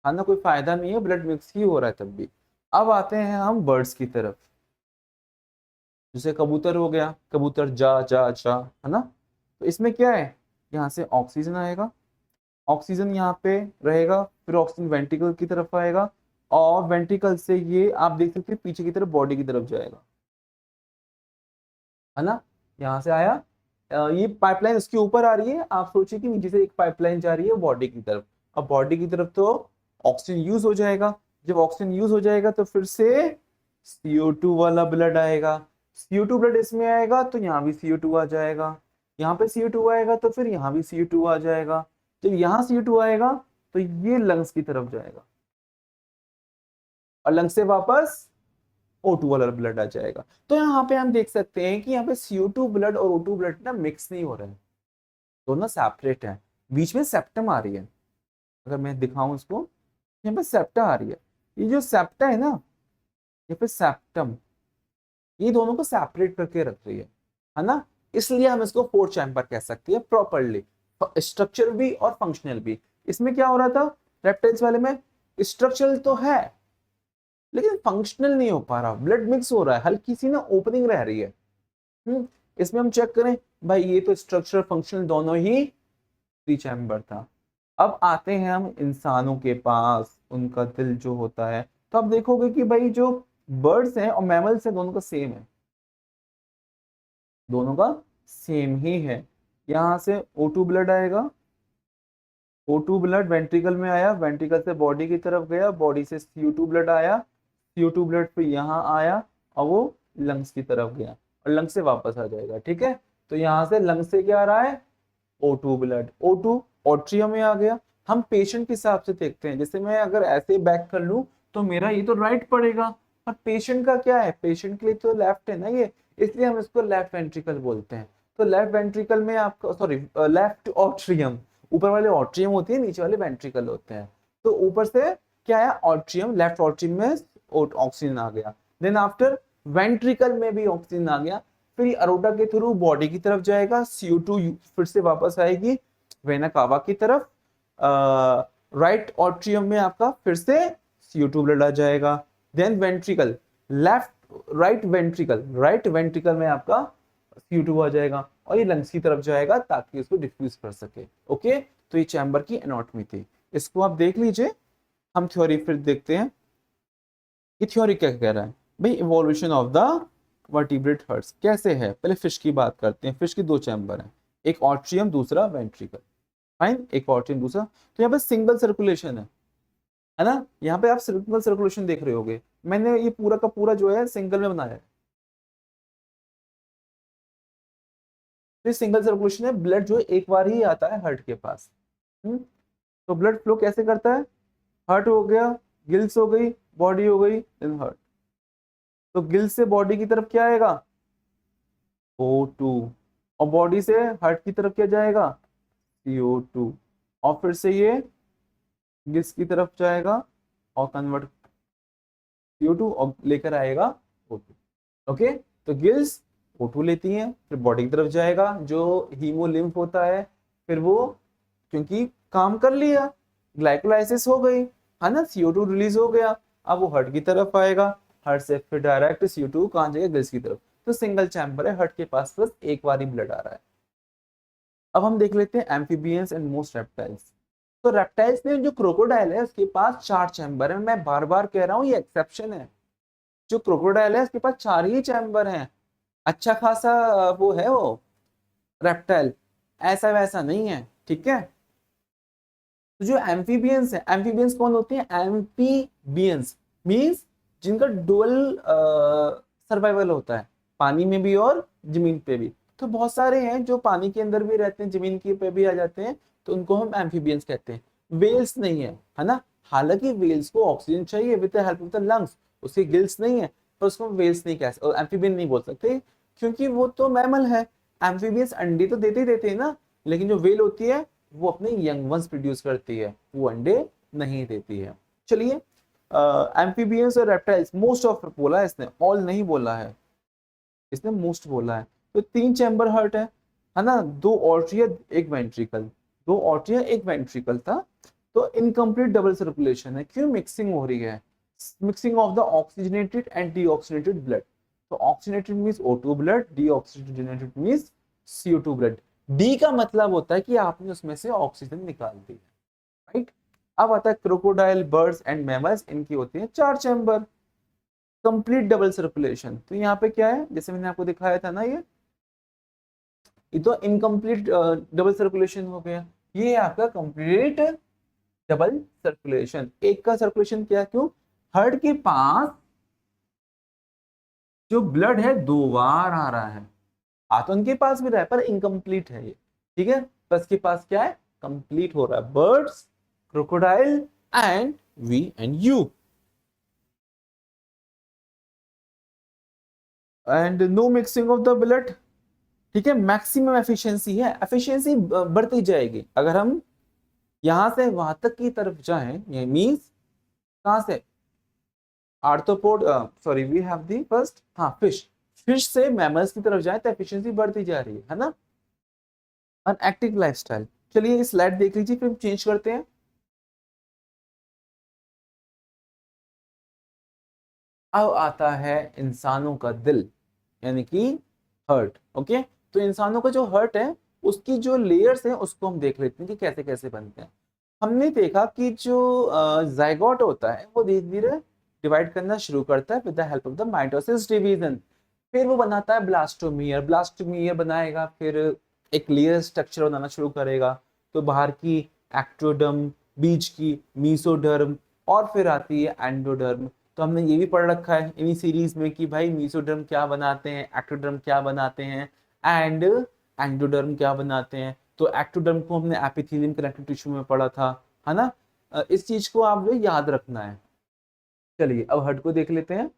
है ना, कोई फायदा नहीं है, ब्लड मिक्स ही हो रहा है तब भी। अब आते हैं हम बर्ड्स की तरफ, जैसे कबूतर हो गया, कबूतर जा जा जा, है ना। तो इसमें क्या है, यहाँ से ऑक्सीजन आएगा, ऑक्सीजन यहाँ पे रहेगा, फिर ऑक्सीजन वेंट्रिकल की तरफ आएगा, और वेंट्रिकल से ये आप देख सकते हैं पीछे की तरफ बॉडी की तरफ जाएगा, है ना। यहाँ से आया, ये पाइपलाइन उसके ऊपर आ रही है, आप सोचिए कि नीचे से एक पाइपलाइन जा रही है बॉडी की तरफ। अब बॉडी की तरफ तो ऑक्सीजन यूज हो जाएगा, जब ऑक्सीजन यूज हो जाएगा तो फिर से CO2 वाला ब्लड आएगा। CO2 ब्लड इसमें आएगा तो यहाँ भी CO2 आ जाएगा, यहाँ पे CO2 आएगा तो फिर यहाँ भी CO2 आ जाएगा। जब यहाँ CO2 आएगा तो ये लंग्स की तरफ जाएगा और लंग्स से वापस O2 वाला ब्लड आ जाएगा। तो यहाँ पे हम देख सकते हैं कि यहाँ पे CO2 ब्लड और O2 ब्लड ना मिक्स नहीं हो रहे हैं, दोनों सेपरेट हैं। बीच में सेप्टम आ रही है, अगर मैं दिखाऊं इसको, यहाँ पे सेप्टा आ रही है। ये जो सेप्टा है ना, यहाँ पे सेप्टम, ये दोनों को सेपरेट करके रख रही है ना। इसलिए हम इसको फोर्थ चैम्बर कह सकते हैं प्रॉपरली, स्ट्रक्चरल भी और फंक्शनल भी। इसमें क्या हो रहा था रेप्टाइल्स वाले में, स्ट्रक्चरल तो है लेकिन फंक्शनल नहीं हो पा रहा, ब्लड मिक्स हो रहा है, हल्की सी ना ओपनिंग रह रही है। इसमें हम चेक करें भाई, ये तो स्ट्रक्चरल फंक्शनल दोनों ही थ्री चैम्बर था। अब आते हैं हम इंसानों के पास, उनका दिल जो होता है, तो आप देखोगे कि भाई जो बर्ड्स हैं और मैमल्स हैं दोनों का सेम है, दोनों का सेम ही है। यहां से O2 ब्लड आएगा, O2 ब्लड वेंट्रिकल में आया, वेंट्रिकल से बॉडी की तरफ गया, बॉडी से CO2 ब्लड आया, CO2 ब्लड फिर यहाँ आया और वो लंग्स की तरफ गया और लंग्स से वापस आ जाएगा। ठीक है, तो यहाँ से लंग्स से क्या आ रहा है O2 ब्लड, O2 ऑट्रियम में आ गया। हम पेशेंट के हिसाब से देखते हैं, जैसे मैं अगर ऐसे बैक कर लूं तो मेरा ये तो राइट पड़ेगा, पर पेशेंट का क्या है, पेशेंट के लिए तो लेफ्ट है ना ये, इसलिए हम इसको लेफ्ट वेंट्रिकल बोलते हैं। तो लेफ्ट वेंट्रिकल में आपका, सॉरी लेफ्ट ऑट्रियम, ऊपर वाले ऑट्रियम होती है, नीचे वाले वेंट्रिकल होते हैं। तो ऊपर से क्या है ऑट्रियम, लेफ्ट ऑट्रियम में ऑक्सीजन आ गया, देन आफ्टर वेंट्रिकल में भी ऑक्सीजन आ गया, फिर अरोटा के थ्रू बॉडी की तरफ जाएगा, CO2 फिर से वापस आएगी वेना कावा की तरफ, राइट ऑट्रियम में आपका फिर से CO2 ब्लड आ जाएगा, देन वेंट्रिकल, राइट वेंट्रिकल में आपका CO2 आ जाएगा और ये लंग्स की तरफ जाएगा ताकि इसको डिफ्यूज कर सके। ओके, तो ये चैम्बर की एनाटॉमी थी, इसको आप देख लीजिए। हम थ्योरी फिर देखते हैं, ये थ्योरी क्या कह रहा है भाई, evolution of the vertebrate hearts कैसे है। पहले फिश की बात करते हैं, फिश की दो चैम्बर हैं, एक ऑट्रियम दूसरा वेंट्रिकल, फाइन, एक ऑट्रियम दूसरा। तो यहाँ पे सिंगल सर्कुलेशन है ना, यहाँ पे आप सिंगल सर्कुलेशन देख रहे होगे, मैंने ये पूरा का पूरा जो है सिंगल में बनाया है। तो सिंगल सर्कुलेशन है, ब्लड जो है एक बार ही आता है हार्ट के पास। तो ब्लड फ्लो कैसे करता है, हार्ट हो गया, गिल्स हो गई, बॉडी हो गई, देन हार्ट। तो गिल्स से बॉडी की तरफ क्या आएगा O2 और बॉडी से हार्ट की तरफ क्या जाएगा CO2 और फिर से ये गिल्स की तरफ जाएगा और कन्वर्ट CO2 और लेकर आएगा O2। ओके, तो गिल्स O2 लेती हैं, फिर बॉडी की तरफ जाएगा, जो हीमोलिम्फ होता है, फिर वो क्योंकि काम कर लिया, ग्लाइकोलाइसिस हो गई, है ना, CO2 रिलीज हो गया, अब वो हार्ट की तरफ आएगा, हार्ट से फिर डायरेक्ट CO2 कहाँ जाएगा गिल्स की तरफ। तो सिंगल चैम्बर है, हार्ट के पास बस एक बार ही ब्लड आ रहा है। अब हम देख लेते हैं एम्फीबियंस एंड मोस्ट रेप्टाइल्स। तो रेप्टाइल्स में जो क्रोकोडाइल है उसके पास 4 चैम्बर है, मैं बार बार कह रहा हूँ ये एक्सेप्शन है, जो क्रोकोडाइल है उसके पास 4 ही चैम्बर हैं, अच्छा खासा वो है वो रेप्टाइल, ऐसा वैसा नहीं है। ठीक है, तो जो एम्फीबियंस है, एम्फीबियंस कौन होते हैं, एम्फीबियंस मींस जिनका डुअल सर्वाइवल होता है, पानी में भी और जमीन पे भी। तो बहुत सारे हैं जो पानी के अंदर भी रहते हैं, जमीन के पे भी आ जाते हैं, तो उनको हम एम्फीबियंस कहते हैं। वेल्स नहीं है ना, हालांकि वेल्स को ऑक्सीजन चाहिए with the help of the lungs, उसके गिल्स नहीं है, पर उसको वेल्स नहीं कह सकते, एम्फीबियन नहीं बोल सकते क्योंकि वो तो मैमल है। एम्फीबियंस अंडे तो देते ही देते हैं ना, लेकिन जो वेल होती है वो अपने यंग वंस प्रोड्यूस करती है, वो अंडे नहीं देती है। चलिए, एम्फीबियंस और रेप्टाइल्स, मोस्ट ऑफ बोला है इसने, ऑल नहीं बोला है, इसने मोस्ट बोला है। तो 3 चैम्बर हार्ट है ना, 2 ऑर्ट्रिया एक वेंट्रिकल, 2 ऑर्ट्रिया एक वेंट्रिकल था। तो इनकम्प्लीट डबल सर्कुलेशन है, क्यों मिक्सिंग हो रही है, mixing of the oxygenated and deoxygenated blood. तो oxygenated means O2 blood, deoxygenated means CO2 blood. D का मतलब होता है कि आपने उसमें से ऑक्सीजन निकाल दी, राइट। अब आता है क्रोकोडाइल, बर्ड्स एंड मैमल्स, इनकी होती है 4 चैम्बर, कंप्लीट डबल सर्कुलेशन। तो यहाँ पे क्या है, जैसे मैंने आपको दिखाया था ना, ये तो इनकम्प्लीट डबल सर्कुलेशन हो गया, ये है आपका कंप्लीट डबल सर्कुलेशन। एक का सर्कुलेशन क्या, क्यों, हार्ट के पास जो ब्लड है 2 बार आ रहा है, आ तो उनके पास भी रहा है पर इनकम्प्लीट है ये, ठीक है। बस के पास क्या है, कंप्लीट हो रहा है, birds, crocodile and we and you. And no mixing of the blood, ठीक है, मैक्सिमम एफिशिएंसी है, एफिशिएंसी बढ़ती जाएगी अगर हम यहां से वहां तक की तरफ जाएं, ये मींस कहां से, arthropod, sorry we have the first, हाँ फिश, फिश से मैमल्स की तरफ जाए तो एफिशिएंसी बढ़ती जा रही है ना। अन एक्टिव लाइफस्टाइल, चलिए ये स्लाइड देख लीजिए, फिर चेंज करते हैं। अब आता है इंसानों का दिल, यानी कि हर्ट, ओके। तो इंसानों का जो हर्ट है उसकी जो लेयर्स हैं उसको हम देख लेते हैं कि कैसे कैसे बनते हैं। हमने देखा कि जो जाइगोट होता है वो धीरे धीरे डिवाइड करना शुरू करता है with the help of the mitosis division, फिर वो बनाता है ब्लास्टोमियर, ब्लास्टोमियर बनाएगा, फिर एक लेयर स्ट्रक्चर बनाना शुरू करेगा, तो बाहर की एक्टोडर्म, बीच की मीसोडर्म, और फिर आती है एंडोडर्म। तो हमने ये भी पढ़ रखा है इन्हीं सीरीज में कि भाई मीसोडर्म क्या बनाते हैं, एक्टोडर्म क्या बनाते हैं, एंड एंडोडर्म क्या बनाते हैं। तो एक्टोडर्म को हमने एपिथेलियम कनेक्टिव टिश्यू में पढ़ा था, है ना। इस चीज को आप जो याद रखना है। चलिए अब हड को देख लेते हैं।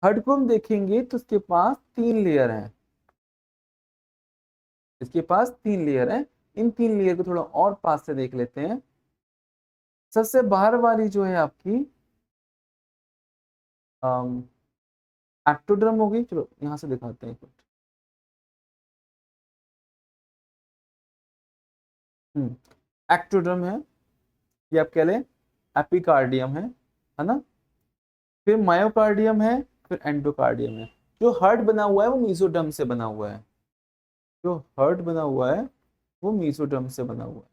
हड को हम देखेंगे तो इसके पास 3 लेयर हैं, इसके पास 3 लेयर हैं। इन 3 लेयर को थोड़ा और पास से देख लेते हैं। सबसे बाहर वाली जो है आपकी एक्टोडर्म होगी, चलो यहां से दिखाते हैं कुछ। एक्टोडर्म है, ये आप कह लें एपिकार्डियम है ना। फिर मायोकार्डियम है, फिर एंडोकार्डियम है। जो हार्ट बना हुआ है वो मीसोडर्म से बना हुआ है, जो हार्ट बना हुआ है वो मीसोडर्म से बना हुआ है,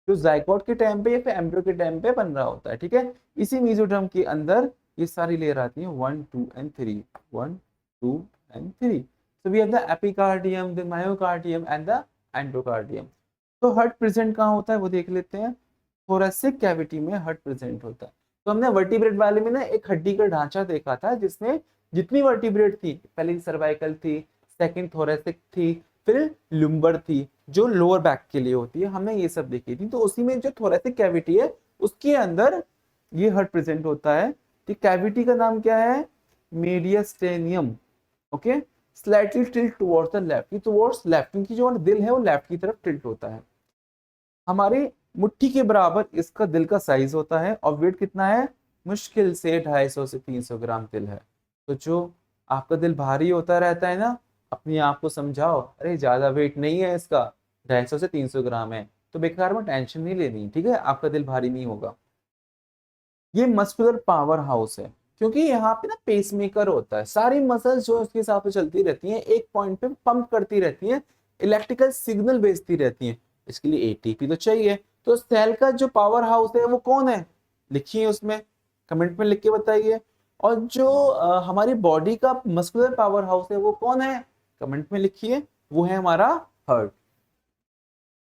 जो जाइगोट के टाइम पे या फिर एम्ब्रियो के टाइम पे बन रहा होता है, ठीक है। इसी मीसोडर्म के अंदर ये सारी लेयर आती हैं, 1 2 and 3, 1 2 and 3। So we have the epicardium, the myocardium and the endocardium. तो हार्ट प्रेजेंट कहाँ होता है वो देख लेते हैं। थोरेसिक कैविटी में हार्ट प्रेजेंट होता है। तो हमने वर्टिब्रेट वाले में ना एक हड्डी का ढांचा देखा था जिसमें जितनी वर्टिब्रेट थी, पहली सर्वाइकल थी, सेकंड थोरेसिक थी, फिर लुम्बर थी जो लोअर बैक के लिए होती है, हमने ये सब देखी थी। तो उसी में जो थोरेसिक कैविटी है उसके अंदर ये हार्ट प्रेजेंट होता है। तो कैविटी का नाम क्या है, mediastinum, okay. Slightly tilt towards the left, towards left, क्योंकि जो दिल है वो लेफ्ट की तरफ टिल्ट होता है। हमारे मुट्ठी के बराबर इसका दिल का साइज होता है, और वेट कितना है, मुश्किल से 250 से 300 ग्राम दिल है। तो जो आपका दिल भारी होता रहता है ना, अपने आप को समझाओ अरे ज्यादा वेट नहीं है इसका, 250 से 300 ग्राम है, तो बेकार में टेंशन नहीं लेनी, ठीक है, आपका दिल भारी नहीं होगा। ये मस्कुलर पावर हाउस है, क्योंकि यहाँ पे ना पेसमेकर होता है, सारी मसल्स जो उसके हिसाब से चलती रहती हैं, एक पॉइंट पे पंप करती रहती हैं, इलेक्ट्रिकल सिग्नल भेजती रहती हैं। इसके लिए एटीपी तो चाहिए। तो सेल का जो पावर हाउस है वो कौन है, लिखिए उसमें, कमेंट में लिख के बताइए। और जो हमारी बॉडी का मस्कुलर पावर हाउस है वो कौन है, कमेंट में लिखिए, वो है हमारा हार्ट।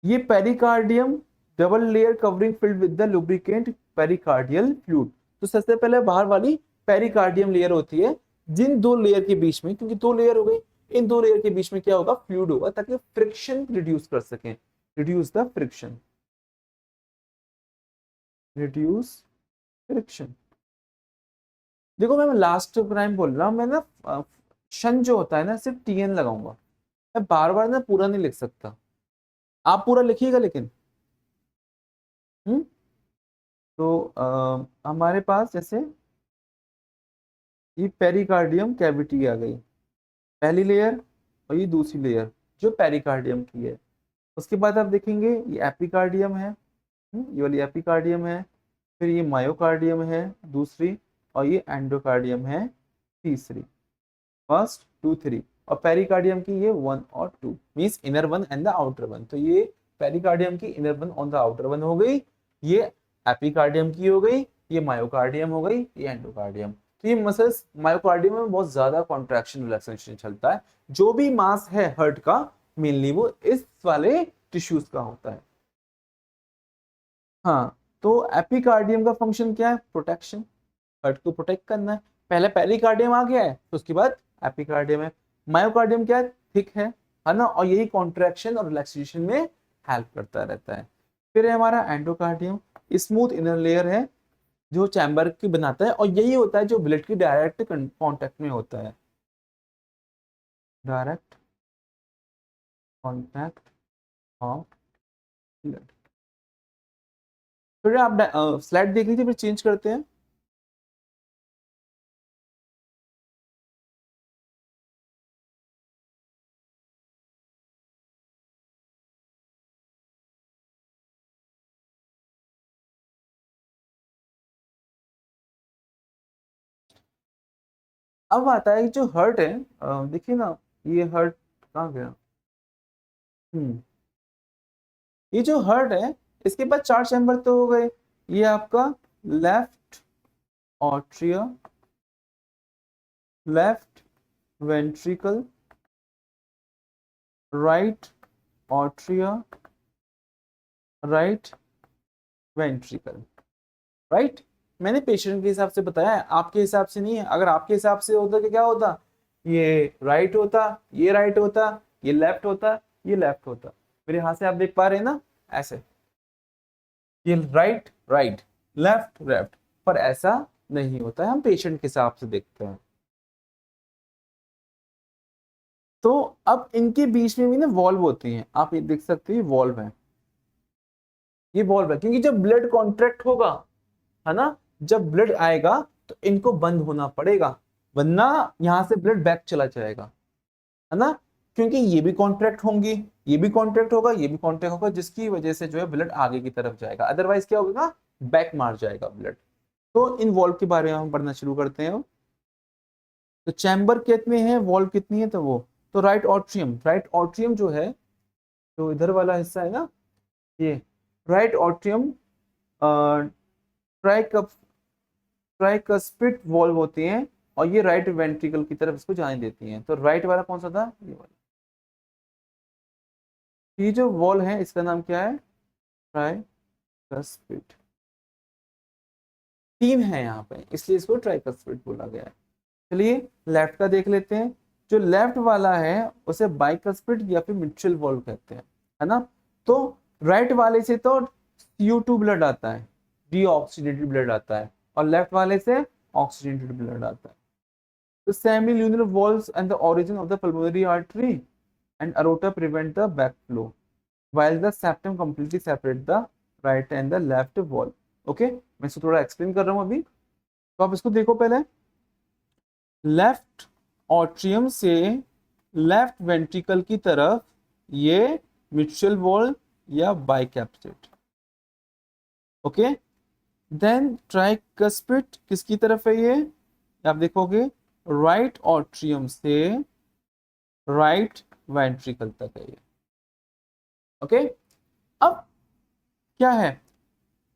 ये pericardium, double layer covering filled with the lubricant pericardial fluid. तो सबसे पहले बाहर वाली पेरिकार्डियम लेयर होती है, जिन 2 लेयर के बीच में, क्योंकि 2 लेयर हो गई, इन 2 लेयर के बीच में क्या होगा, फ्लूइड होगा, ताकि फ्रिक्शन रिड्यूस कर सकें, reduce the friction, reduce friction. देखो मैं लास्ट टाइम बोल रहा हूँ, मैं ना शन जो होता है ना सिर्फ टीएन लगाऊंगा, मैं बार बार ना पूरा नहीं लिख सकता, आप पूरा लिखिएगा लेकिन। हम्म। तो हमारे पास जैसे ये पेरिकार्डियम कैविटी आ गई, पहली लेयर, और ये दूसरी लेयर जो पेरिकार्डियम की है। उसके बाद आप देखेंगे ये एपिकार्डियम है, ये वाली एपिकार्डियम है, फिर ये मायोकार्डियम है दूसरी, और ये एंडोकार्डियम है तीसरी, फर्स्ट 2 3। और पेरिकार्डियम की ये 1 और 2, means inner one and the outer one. तो ये पेरिकार्डियम की इनर वन और द आउटर वन हो गई। ये एपिकार्डियम की हो गई, ये मायोकार्डियम हो गई, ये एंडोकार्डियम। तो ये मसल्स मायोकार्डियम में बहुत ज्यादा कॉन्ट्रैक्शन रिलैक्सेशन चलता है। जो भी मास है हार्ट का मेनली वो इस वाले टिश्यूज का होता है। हाँ, तो एपिकार्डियम का फंक्शन क्या है? प्रोटेक्शन, हार्ट को प्रोटेक्ट करना है। पहले पेरिकार्डियम आ गया है तो उसके बाद एपिकार्डियम है। मायोकार्डियम क्या है? थिक है ना, और यही कॉन्ट्रैक्शन और रिलैक्सेशन में हेल्प करता रहता है। फिर है हमारा एंडोकार्डियम, स्मूथ इनर लेयर है जो चैम्बर की बनाता है, और यही होता है जो ब्लड की डायरेक्ट कांटेक्ट में होता है। Direct contact of blood. फिर आप स्लाइड देख लीजिए, फिर चेंज करते हैं। अब आता है कि जो हर्ट है, देखिए ना, ये हर्ट कहाँ गया? हम्म ये जो हर्ट है इसके पास चार चैम्बर तो हो गए। ये आपका left atria, left ventricle, right atria, right ventricle. Right, मैंने पेशेंट के हिसाब से बताया है, आपके हिसाब से नहीं है। अगर आपके हिसाब से होता तो क्या होता? ये राइट होता, ये राइट होता, ये लेफ्ट होता, ये लेफ्ट होता। मेरे यहां से आप देख पा रहे हैं ना, ऐसे ये राइट राइट, लेफ्ट लेफ्ट। पर ऐसा नहीं होता है, हम पेशेंट के हिसाब से देखते हैं। तो अब इनके बीच में भी ना वॉल्व होती हैं, आप ये देख सकते हैं, ये वॉल्व है, ये वॉल्व है, क्योंकि जब ब्लड कॉन्ट्रैक्ट होगा, है ना, जब ब्लड आएगा तो इनको बंद होना पड़ेगा, वरना यहां से ब्लड बैक चला जाएगा, है ना। क्योंकि ये भी कॉन्ट्रैक्ट होंगी, ये भी कॉन्ट्रैक्ट होगा, ये भी कॉन्ट्रैक्ट होगा, जिसकी वजह से जो है ब्लड आगे की तरफ जाएगा, अदरवाइज क्या होगा? बैक मार जाएगा ब्लड। तो इन वॉल्व के बारे में हम पढ़ना शुरू करते हैं। तो चैम्बर कितने हैं, वॉल्व कितनी है, तो वो, तो राइट ऑट्रियम, राइट ऑट्रियम जो है, जो इधर वाला हिस्सा है ना, ये राइट ऑट्रियम ट्राइकप ट्राइकस्पिड वॉल्व होती हैं, और ये राइट वेंट्रिकल की तरफ इसको जाने देती हैं। तो राइट वाला कौन सा था? ये वाला। ये जो वॉल है इसका नाम क्या है? ट्राइकस्पिड। तीन है यहाँ पे, इसलिए इसको ट्राइकस्पिड बोला गया है। चलिए लेफ्ट का देख लेते हैं। जो लेफ्ट वाला है उसे बाइकस्पिड या फिर मिट्रल वॉल्व कहते हैं, है ना। तो राइट वाले से तो CO2 ब्लड आता है, डीऑक्सीडेटेड ब्लड आता है, और लेफ्ट वाले से ऑक्सीडेटेड ब्लड आता है। तो semilunar valves and the origin of the pulmonary artery and aorta prevent the backflow, while the septum completely separate the right and the left wall. Okay, मैं इसको थोड़ा एक्सप्लेन कर रहा हूँ अभी, तो आप इसको देखो पहले। लेफ्ट ऑट्रियम से लेफ्ट वेंट्रिकल की तरफ ये मिट्रल वॉल या बाइकैप्सिड। ओके, देन ट्राइकस्पिड किसकी तरफ है? ये आप देखोगे राइट ऑट्रियम से राइट वेंट्रिकल तक है ये। ओके, अब क्या है,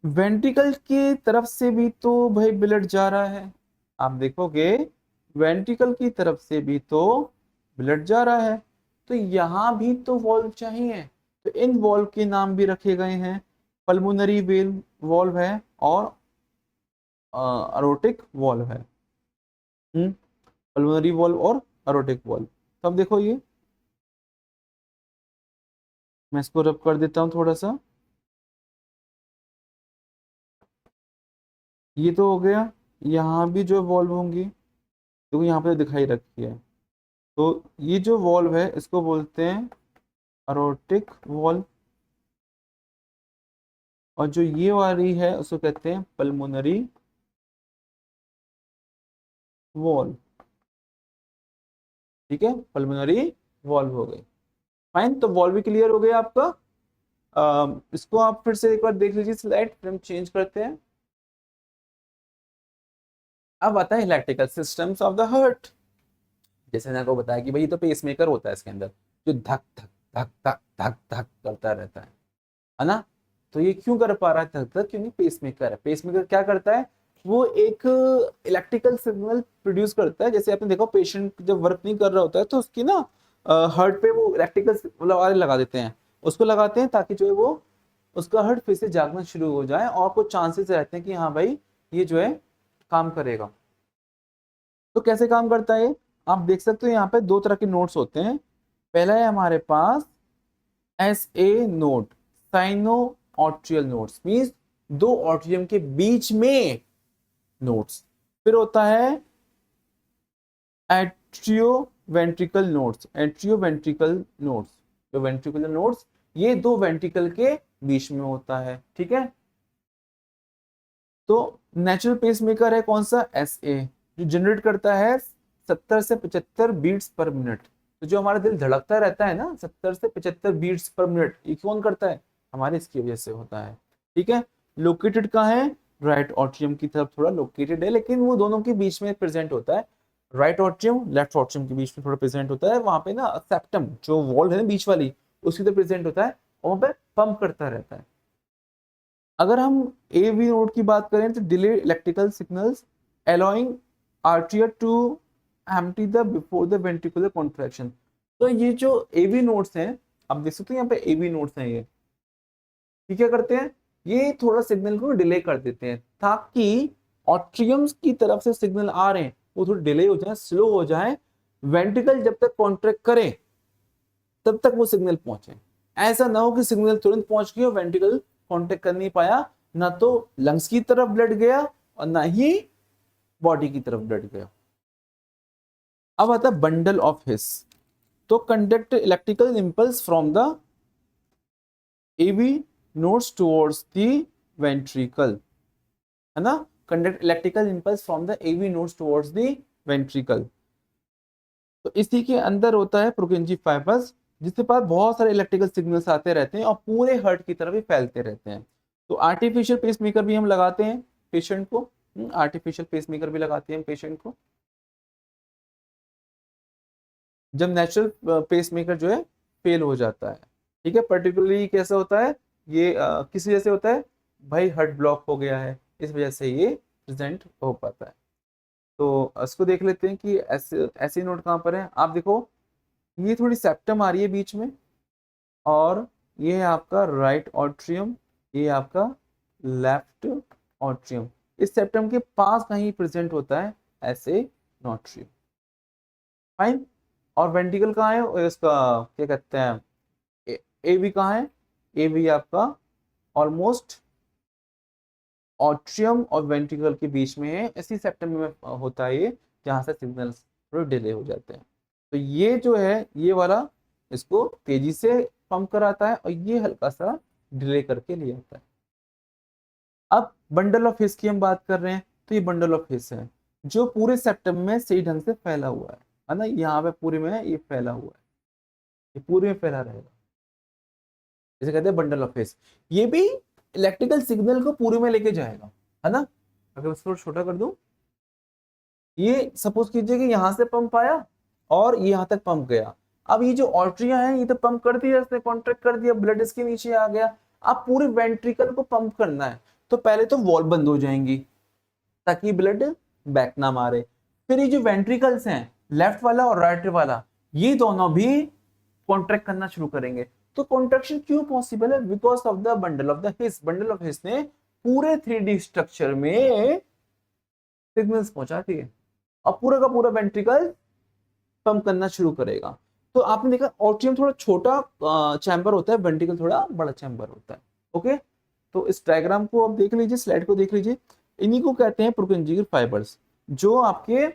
वेंट्रिकल की तरफ से भी तो भाई ब्लड जा रहा है, आप देखोगे वेंट्रिकल की तरफ से भी तो ब्लड जा रहा है, तो यहां भी तो वॉल्व चाहिए। तो इन वॉल्व के नाम भी रखे गए हैं, पल्मोनरी वेल वॉल्व है और अरोटिक वॉल्व है। पल्मोनरी वॉल्व और अरोटिक वॉल्व। तो अब देखो ये, मैं इसको रब कर देता हूं थोड़ा सा। ये तो हो गया, यहाँ भी जो वॉल्व होंगी तो यहाँ पे दिखाई रखी है। तो ये जो वॉल्व है इसको बोलते हैं अरोटिक वॉल्व, और जो ये वाली है उसको कहते हैं पल्मोनरी वॉल्व। ठीक है, पल्मोनरी वॉल्व हो गई। फाइन, तो वॉल्व भी क्लियर हो गया आपका। इसको आप फिर से एक बार देख लीजिए स्लाइड, फिर हम चेंज करते हैं। अब आता है electrical systems of the heart. जैसे मैंने आपको बताया कि भाई ये तो पेसमेकर होता है इसके अंदर, जो धक धक धक धक धक धक करता रहता है ना। तो ये क्यों कर पा रहा है धक धक? क्योंकि पेसमेकर है। पेसमेकर क्या करता है, वो एक इलेक्ट्रिकल सिग्नल प्रोड्यूस करता है। जैसे आपने देखो पेशेंट जब वर्क नहीं कर रहा होता है तो उसकी ना हार्ट पे वो इलेक्ट्रिकल वायर लगा देते हैं, उसको लगाते हैं ताकि जो है वो उसका हार्ट फिर से जागना शुरू हो जाए और कुछ चांसेस रहते हैं कि हाँ भाई ये जो है काम करेगा। तो कैसे काम करता है आप देख सकते हो, यहाँ पे दो तरह के नोड्स होते हैं। पहला है हमारे पास S A node, sino atrial nodes, means दो ऑट्रियम के बीच में नोड्स। फिर होता है atrio ventricle nodes, atrio ventricle nodes, जो वेंट्रिकुलर नोड्स ये दो वेंट्रिकल के बीच में होता है, ठीक है। तो नेचुरल पेसमेकर है कौन सा, एस ए, जो जनरेट करता है 70 से 75 बीट्स पर मिनट। तो जो हमारा दिल धड़कता रहता है ना 70 से 75 बीट्स पर मिनट, ये कौन करता है, हमारे इसकी वजह से होता है, ठीक है। लोकेटेड कहाँ है, राइट ऑट्रियम की तरफ थोड़ा लोकेटेड है, लेकिन वो दोनों के बीच में प्रेजेंट होता है। राइट ऑट्रियम लेफ्ट ऑट्रियम के बीच में थोड़ा प्रेजेंट होता है, वहां पे ना सेप्टम जो वॉल है ना बीच वाली उसकी तरफ प्रेजेंट होता है और वहां पे पंप करता रहता है। अगर हम ए वी नोड की बात करें तो delay electrical signals allowing atria to empty the before the ventricular contraction. तो ये जो ए वी नोड्स हैं, आप देख सकते हो यहाँ पे ए वी नोड्स हैं, ये क्या करते हैं, ये थोड़ा सिग्नल को डिले कर देते हैं ताकि ऑट्रियम्स की तरफ से सिग्नल आ रहे हैं वो थोड़ी डिले हो जाए, स्लो हो जाए, वेंट्रिकल जब तक कॉन्ट्रैक्ट करे तब तक वो सिग्नल पहुंचे। ऐसा ना हो कि सिग्नल तुरंत पहुंच गया, वेंट्रिकल कांटेक्ट कर नहीं पाया, ना तो लंग्स की तरफ ब्लड गया और ना ही बॉडी की तरफ ब्लड गया। अब आता है बंडल ऑफ हिस। तो conduct electrical impulse from the AV nodes towards the ventricle, है ना, conduct electrical impulse from the AV nodes towards the ventricle. तो इसी के अंदर होता है प्रोकेंजी फाइबर्स, जिसके पास बहुत सारे इलेक्ट्रिकल सिग्नल्स आते रहते हैं और पूरे हार्ट की तरफ ही फैलते रहते हैं। तो आर्टिफिशियल पेसमेकर भी हम लगाते हैं पेशेंट को, आर्टिफिशियल पेसमेकर भी लगाते हैं पेशेंट को जब नेचुरल पेसमेकर जो है फेल हो जाता है, ठीक है। पर्टिकुलरली कैसा होता है ये, किस वजह से होता है भाई, हार्ट ब्लॉक हो गया है, इस वजह से ये प्रेजेंट हो पाता है। तो इसको देख लेते हैं कि ऐसे नोट कहाँ पर है। आप देखो ये थोड़ी सेप्टम आ रही है बीच में, और ये है आपका राइट ऑट्रियम, ये आपका लेफ्ट ऑट्रियम। इस सेप्टम के पास कहीं प्रेजेंट होता है ऐसे नोट्रियम, फाइन। और वेंट्रिकल कहाँ है, और इसका क्या कहते हैं ए बी कहाँ है, ए बी आपका ऑलमोस्ट ऑट्रियम और वेंट्रिकल के बीच में है, इसी सेप्टम में होता है ये, जहाँ से सिग्नल्स थोड़े डिले हो जाते हैं। तो ये जो है ये वाला इसको तेजी से पंप कराता है और ये हल्का सा डिले करके ले आता है। अब बंडल ऑफ हिस की हम बात कर रहे हैं, तो ये बंडल ऑफ हिस है जो पूरे सेप्टम में सही ढंग से फैला हुआ है ना, यहाँ पे पूरे में ये फैला हुआ है, ये पूरे में फैला रहेगा, जैसे कहते हैं बंडल ऑफ हिस। ये भी इलेक्ट्रिकल सिग्नल को पूरे में लेके जाएगा, है ना। अगर इसको छोटा कर दूं, ये सपोज कीजिए कि यहाँ से पंप आया और ये यहाँ तक पंप गया। अब ये जो ऑर्ट्रिया है ये तो पंप कर दिया, इसने कॉन्ट्रैक्ट कर दिया, ब्लड इसके नीचे आ गया। अब पूरे वेंट्रिकल को पंप करना है तो पहले तो वॉल बंद हो जाएंगी ताकि ब्लड बैक ना मारे। फिर ये जो वेंट्रिकल्स हैं लेफ्ट वाला और राइट वाला, ये दोनों भी कॉन्ट्रैक्ट करना शुरू करेंगे। तो कॉन्ट्रैक्शन क्यों पॉसिबल है, because of the bundle of the his. Bundle of हिस ने पूरे 3D स्ट्रक्चर में सिग्नल्स पहुंचा दिए और पूरा का पूरा वेंट्रिकल पंप करना शुरू करेगा। तो आपने देखा ऑट्रियम थोड़ा छोटा चैम्बर होता है, वेंट्रिकल थोड़ा बड़ा चैम्बर होता है, ओके। तो इस डायग्राम को आप देख लीजिए, स्लाइड को देख लीजिए, इन्हीं को कहते हैं प्रोकेंजियल फाइबर्स, जो आपके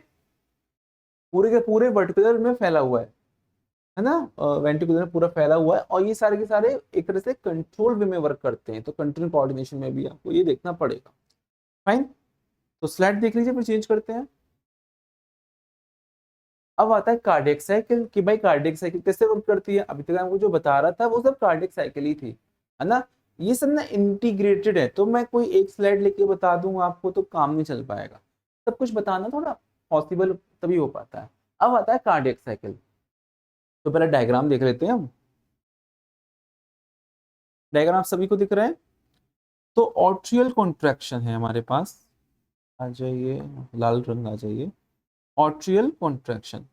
पूरे के पूरे वर्टिकुलर में फैला हुआ है ना, वेंट्रिकुलर में पूरा फैला हुआ है। और ये सारे के सारे एक तरह से कंट्रोल वे में वर्क करते हैं, तो कंट्रोल कोऑर्डिनेशन में भी आपको ये देखना पड़ेगा, फाइन। तो स्लाइड देख लीजिए, फिर चेंज करते हैं। अब आता है कार्डियक साइकिल, कि भाई कार्डियक साइकिल कैसे वर्क करती है। अभी तक आपको जो बता रहा था वो सब कार्डियक साइकिल ही थी, है ना। ये सब ना इंटीग्रेटेड है, तो मैं कोई एक स्लाइड लेके बता दूं आपको तो काम नहीं चल पाएगा, सब कुछ बताना थोड़ा पॉसिबल तभी हो पाता है। अब आता है कार्डियक साइकिल। तो पहले डायग्राम देख लेते हैं हम। डायग्राम सभी को दिख रहा है। तो ऑट्रियल कॉन्ट्रैक्शन है हमारे पास, आ जाइए, लाल रंग आ जाइए। ऑट्रियल कॉन्ट्रैक्शन,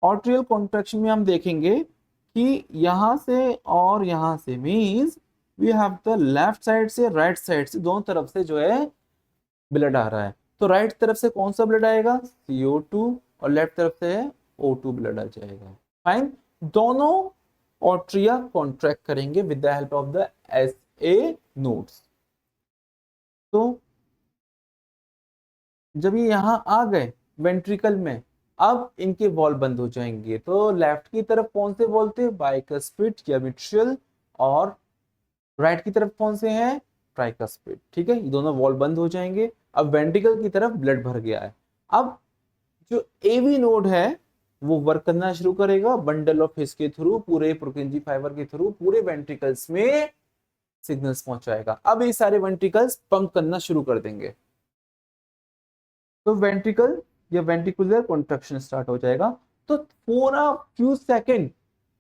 ऑट्रियल कॉन्ट्रैक्शन में हम देखेंगे कि यहां से और यहां से, means we have the left side से राइट साइड से दोनों तरफ से जो है ब्लड आ रहा है। तो राइट तरफ से कौन सा ब्लड आएगा, CO2, और लेफ्ट तरफ से है O2 ब्लड आ जाएगा। फाइन, दोनों ऑट्रिया कॉन्ट्रैक्ट करेंगे with the help of the SA nodes. तो जब ये यहां आ गए वेंट्रिकल में, अब इनके वॉल बंद हो जाएंगे। तो लेफ्ट की तरफ कौन से वॉल थे, बाइकस्पिड या मिट्रियल, और राइट की तरफ कौन से हैं, ट्राइकस्पिड। ठीक है, ये दोनों वॉल बंद हो जाएंगे। अब वेंट्रिकल की तरफ ब्लड भर गया है। अब जो AV नोड है वो वर्क करना शुरू करेगा बंडल ऑफ हिस के थ्रू, पूरे पुरकिंजी फाइबर के थ्रू पूरे वेंट्रिकल्स में सिग्नल्स पहुंचाएगा। अब ये सारे वेंट्रिकल्स पंप करना शुरू कर देंगे। तो वेंट्रिकल या वेंट्रिकुलर कॉन्ट्रैक्शन स्टार्ट हो जाएगा। तो for a few second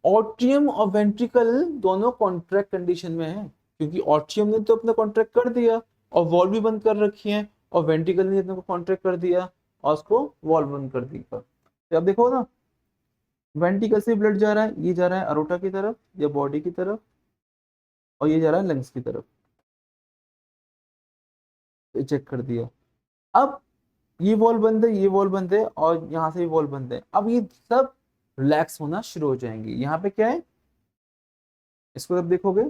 atrium और वेंट्रिकल दोनों कॉन्ट्रैक्ट कंडीशन में है, क्योंकि ऑट्रियम ने तो अपना कॉन्ट्रैक्ट कर दिया और वॉल भी बंद कर रखी है, और वेंट्रिकल ने अपना कॉन्ट्रैक्ट कर दिया और उसको वॉल बंद कर दिया। तो अब देखो ना, वेंट्रिकल से ब्लड जा रहा है, ये जा रहा है अरोटा की तरफ या बॉडी की तरफ, और ये जा रहा है लंग्स की तरफ। चेक कर दिया। अब ये वॉल बंद है, ये वॉल बंद है, और यहाँ से भी वॉल बंद है। अब ये सब रिलैक्स होना शुरू हो जाएंगे। यहाँ पे क्या है, इसको जब देखोगे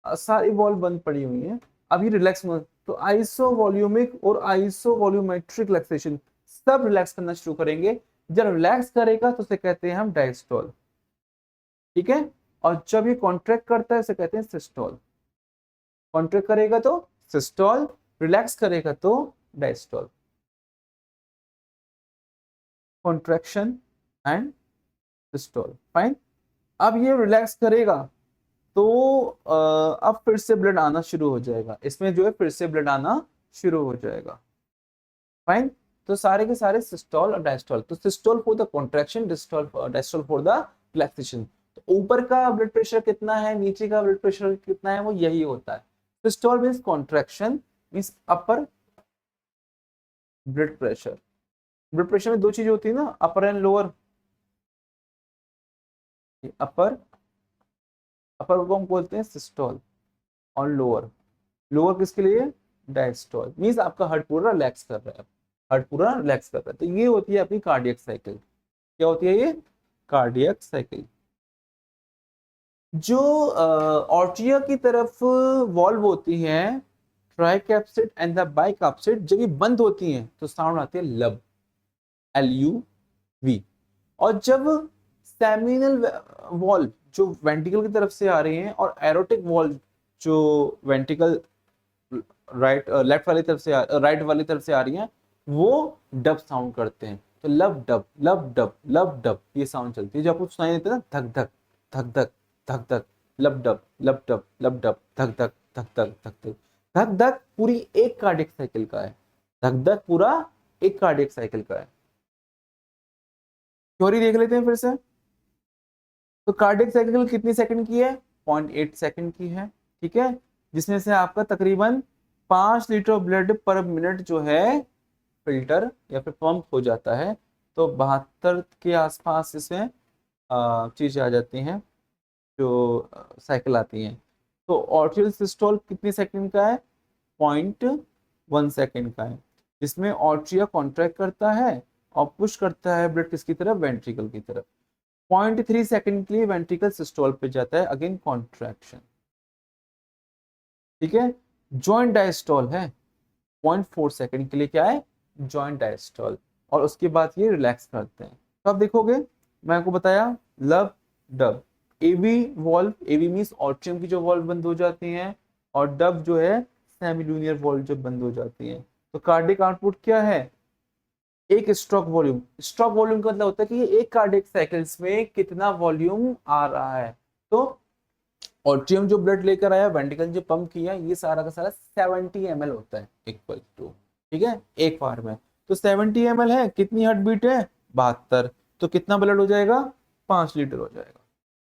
सारी वॉल बंद पड़ी हुई है, अब ये रिलैक्स होना। तो आइसो वॉल्यूमिक और आइसो वॉल्यूमेट्रिक रिलैक्सेशन सब रिलैक्स करना शुरू करेंगे। जब रिलैक्स करेगा तो उसे कहते हैं हम डायस्टोल। ठीक है, और जब ये कॉन्ट्रैक्ट करता है उसे कहते हैं सिस्टोल। कॉन्ट्रैक्ट करेगा तो सिस्टोल, रिलैक्स करेगा तो diastole. Contraction and systole. Fine, अब ये रिलैक्स करेगा तो अब फिर से ब्लड आना शुरू हो जाएगा, इसमें जो है फिर से ब्लड आना शुरू हो जाएगा। फाइन, तो सारे के सारे सिस्टोल और डायस्टोल। तो systole for the contraction, diastole for the relaxation. तो ऊपर का ब्लड प्रेशर कितना है, नीचे का ब्लड प्रेशर कितना है, वो यही होता है। सिस्टोल मीन्स कॉन्ट्रैक्शन, मीन्स अपर ब्लड प्रेशर। ब्लड प्रेशर में दो चीजें होती है ना, अपर एंड लोअर। अपर, अपर को हम बोलते हैं सिस्टोल, और लोअर, लोअर किसके लिए, डायस्टोल। मींस आपका हार्ट पूरा रिलैक्स कर रहा है, हार्ट पूरा रिलैक्स कर रहा है। तो ये होती है आपकी कार्डियक साइकिल। क्या होती है ये, कार्डियक साइकिल। जो ऑर्टिया की तरफ वॉल्व होती है, ट्राइकैप्सिड एंड द बाइकैप्सिड, जब ये बंद होती हैं तो साउंड आती है लब, LUV। और जब सेमिनल वॉल्व जो वेंट्रिकल की तरफ से आ रही हैं, और एरोटिक वॉल्व जो वेंट्रिकल राइट लेफ्ट वाली तरफ से राइट वाली तरफ से आ रही हैं, वो डब साउंड करते हैं। तो लब डब लब डब लब डब ये साउंड चलती है, जो आपको सुनाई देता है ना, धक धक धक धक धक धक, लब डब लब डब लब डब, धक धक धक धक धक धक। धक धक पूरी एक कार्डियक साइकिल का है, धक धक पूरा एक कार्डियक साइकिल का है। थ्योरी देख लेते हैं फिर से। तो कार्डियक साइकिल कितनी सेकंड की है, 0.8 सेकंड की है। ठीक है, जिसमें से आपका तकरीबन 5 लीटर ब्लड पर मिनट जो है फिल्टर या फिर पंप हो जाता है। तो 72 के आसपास इसमें चीजें आ जाती हैं, जो साइकिल आती हैं। तो ऑर्टियल सिस्टोल कितनी सेकंड का है, 0.1 सेकंड का है, जिसमें ऑर्ट्रिया कॉन्ट्रैक्ट करता है और पुश करता है ब्लड किसकी तरफ, वेंट्रिकल की तरफ। 0.3 सेकंड के लिए वेंट्रिकल सिस्टोल पे जाता है, अगेन कॉन्ट्रैक्शन। ठीक है, जॉइंट डायस्टोल है, 0.4 सेकंड के लिए क्या है, जॉइंट डायस्टोल, और उसके बाद ये रिलैक्स करते हैं। तो आप देखोगे, मैं आपको बताया लब dub. AV valve, AV means atrium की जो वॉल्व बंद हो जाती हैं, और डब जो है सेमिलूनियर वॉल्व जब बंद हो जाती हैं। तो कार्डियक आउटपुट क्या है, एक स्ट्रोक वॉल्यूम। स्ट्रोक वॉल्यूम का मतलब होता है कि ये एक कार्डियक साइकिल्स में कितना वॉल्यूम आ रहा है। तो ऑट्रियम जो ब्लड लेकर आया, वेंट्रिकल जो पंप किया, ये सारा का सारा 70 ml होता है, इक्वल टू, ठीक है, एक बार में। तो 70 ml है, कितनी हार्ट बीट है, 72। तो कितना ब्लड हो जाएगा, 5 लीटर हो जाएगा।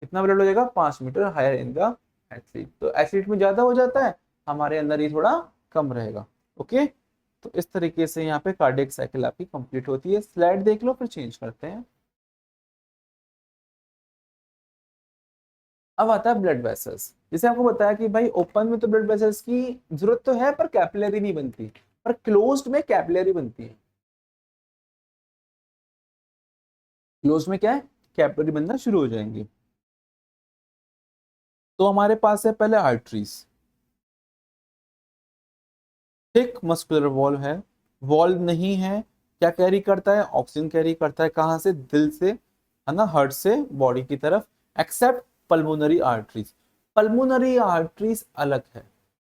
कितना ब्लड हो जाएगा, 5 meter higher in the athlete. तो एथलीट में ज्यादा हो जाता है, हमारे अंदर ये थोड़ा कम रहेगा। ओके, तो इस तरीके से यहाँ पे कार्डियक साइकिल आपकी कंप्लीट होती है। स्लाइड देख लो, फिर चेंज करते हैं। अब आता है ब्लड वेसल्स। जैसे आपको बताया कि भाई ओपन में तो ब्लड वेसल्स की जरूरत तो है, पर कैपिलरी नहीं बनती, पर क्लोज्ड में कैपिलरी बनती है। क्लोज्ड में क्या है, कैपिलरी बनना शुरू हो जाएंगी। तो हमारे पास है पहले आर्टरीज, थिक मस्कुलर वॉल्व है। वॉल्व नहीं है, क्या कैरी करता है, ऑक्सीजन कैरी करता है। कहां से, दिल से, है ना, हार्ट से बॉडी की तरफ। Accept pulmonary arteries, pulmonary arteries अलग है।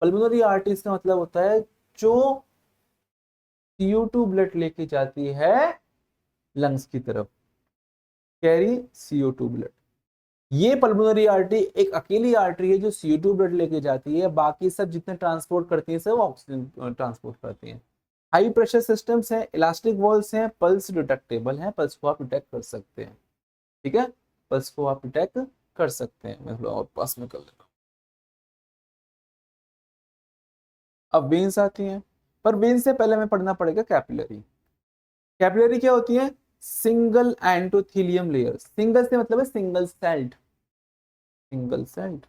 पल्मोनरी आर्टरीज का मतलब होता है जो CO2 ब्लड लेके जाती है लंग्स की तरफ, कैरी CO2 ब्लड। ये पल्मोनरी आर्टरी एक अकेली आर्टरी है जो CO2 ब्लड लेके जाती है, बाकी सब जितने ट्रांसपोर्ट करती है सब ऑक्सीजन ट्रांसपोर्ट करती है। हाई प्रेशर सिस्टम्स हैं, इलास्टिक वॉल्स हैं, पल्स डिटेक्टेबल हैं, पल्स को आप डिटेक्ट कर सकते हैं। ठीक है, पल्स को आप डिटेक्ट कर सकते हैं। मैं थोड़ा और पास में कर लेता हूँ। अब वेन्स आती हैं, पर वेन्स से पहले हमें पढ़ना पड़ेगा कैपिलरी। कैपिलरी क्या होती है, सिंगल एंडोथेलियम लेयर। सिंगल से मतलब है सिंगल सेल्ड, सिंगल सेल्ड।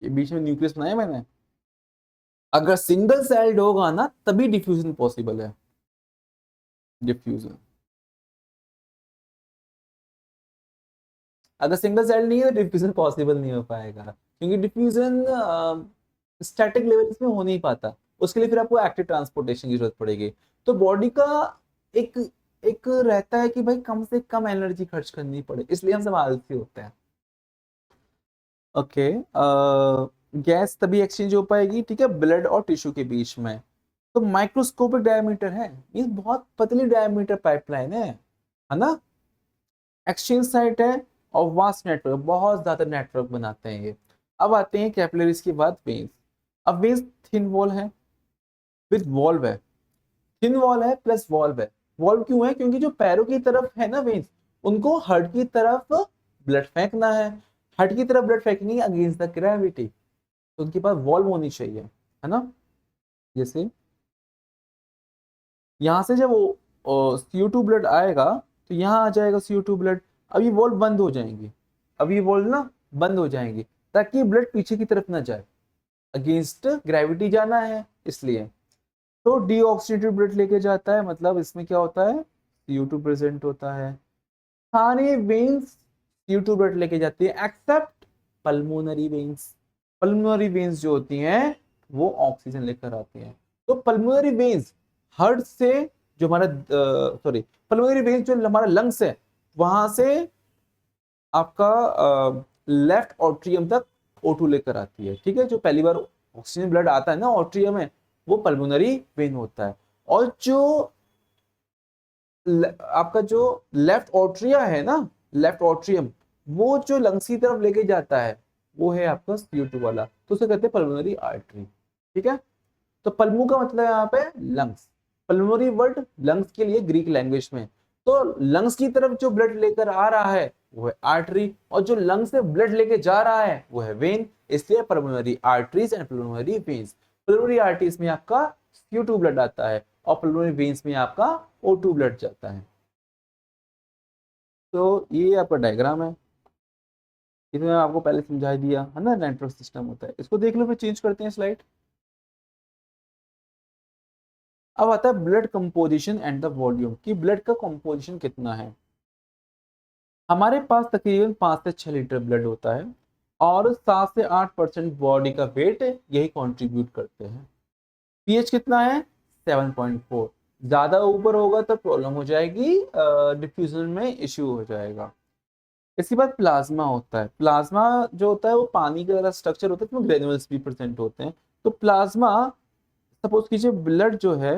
ये बीच में न्यूक्लियस बनाया मैंने। अगर सिंगल सेल्ड होगा ना तभी डिफ्यूजन पॉसिबल है, डिफ्यूजन। अगर सिंगल सेल नहीं है तो डिफ्यूजन पॉसिबल नहीं हो पाएगा, क्योंकि डिफ्यूजन स्टैटिक लेवल में हो नहीं पाता। उसके लिए फिर आपको एक्टिव ट्रांसपोर्टेशन की जरूरत पड़ेगी। तो बॉडी का एक एक रहता है कि भाई कम से कम एनर्जी खर्च करनी पड़े, इसलिए हम सब आलसी होते हैं। ओके, गैस तभी एक्सचेंज हो पाएगी, ठीक है, ब्लड और टिश्यू के बीच में। तो माइक्रोस्कोपिक डायमीटर है, ये बहुत पतली डायमीटर पाइपलाइन है ना। एक्सचेंज साइट है और वास्ट नेटवर्क, बहुत ज्यादा नेटवर्क बनाते हैं ये। अब आते हैं कैपिलरीज के बाद वेन्स। अब वेन्स थिन वॉल है विद वॉल्व है, थिन वॉल है प्लस वॉल्व है। वॉल्व क्यों है, क्योंकि जो पैरों की तरफ है ना वेन्स, उनको हार्ट की तरफ ब्लड फेंकना है। हार्ट की तरफ ब्लड फेंकेंगे अगेंस्ट द ग्रेविटी, तो उनके पास वॉल्व होनी चाहिए, है ना। जैसे यहाँ से जब वो CO2 ब्लड आएगा तो यहाँ आ जाएगा CO2 ब्लड। अब ये वॉल्व बंद हो जाएंगी, अब ये वॉल्व ना बंद हो जाएंगी, ताकि ब्लड पीछे की तरफ ना जाए, अगेंस्ट ग्रेविटी जाना है इसलिए। तो डीऑक्सीनेटेड ब्लड लेके जाता है, मतलब इसमें क्या होता है, CO2 प्रेजेंट होता है। सारे वेन्स CO2 ब्लड लेके जाती है accept pulmonary veins. Pulmonary veins जो होती हैं वो ऑक्सीजन लेकर आती हैं। तो पल्मोनरी वेन्स हार्ट से, जो हमारा सॉरी, पल्मोनरी वेन्स जो हमारा लंग्स है वहां से आपका लेफ्ट ऑट्रियम तक O2 लेकर आती है। ठीक है, जो पहली बार ऑक्सीजन ब्लड आता है ना ऑट्रियम में, वो पल्मोनरी वेन होता है। और जो आपका जो लेफ्ट ऑट्रिया है ना, लेफ्ट ऑट्रियम, वो जो लंग्स की तरफ लेके जाता है वो है आपका CO2 वाला, तो उसे कहते हैं पल्मोनरी आर्टरी। ठीक है, तो पल्मू का मतलब यहाँ पे लंग्स। पल्मोनरी वर्ड लंग्स के लिए ग्रीक लैंग्वेज में। तो लंग्स की तरफ जो ब्लड लेकर आ रहा है वो है आर्टरी, और जो लंग्स से ब्लड लेके जा रहा है वो है वेन, इसलिए pulmonary arteries and pulmonary veins. Pulmonary arteries में आपका CO2 ब्लड आता है और पल्मोनरी वेन्स में आपका O2 ब्लड जाता है। तो ये आपका डायग्राम है, इसमें आपको पहले समझा दिया है ना, नेटवर्क सिस्टम होता है। इसको देख लो, फिर चेंज करते हैं स्लाइड। अब आता है blood composition and the volume, कि ब्लड का कंपोजिशन कितना है। हमारे पास तकरीबन 5 से 6 लीटर ब्लड होता है, और 7 से 8% बॉडी का वेट यही कंट्रीब्यूट करते हैं। पीएच कितना है, 7.4। ज्यादा ऊपर होगा तो प्रॉब्लम हो जाएगी, डिफ्यूजन में इश्यू हो जाएगा। इसके बाद प्लाज्मा होता है। प्लाज्मा जो होता है वो पानी का जरा स्ट्रक्चर होता है, इसमें ग्रेन्युल्स भी प्रेजेंट होते हैं। तो प्लाज्मा, सपोज कीजिए ब्लड जो है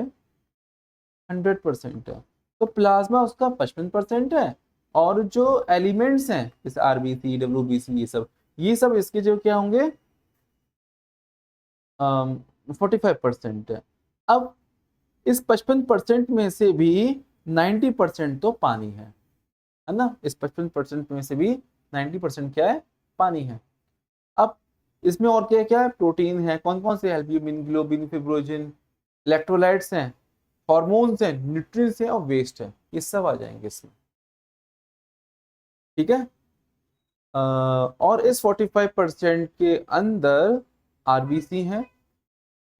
100% है, तो प्लाज्मा उसका 55% है, और जो एलिमेंट्स हैं जैसे RBC, WBC, ये सब इसके जो क्या होंगे, 45% है। अब इस 55% में से भी 90% तो पानी है ना। इस 55% में से भी 90% क्या है, पानी है। अब इसमें और क्या क्या है, प्रोटीन है, कौन कौन से, एल्ब्यूमिन, ग्लोबिन, फिब्रोजिन, इलेक्ट्रोलाइट्स हैं, हॉर्मोन्स हैं, न्यूट्रिएंट्स हैं और वेस्ट है, ये सब आ जाएंगे इसमें। ठीक है। और इस 45% के अंदर आरबीसी हैं,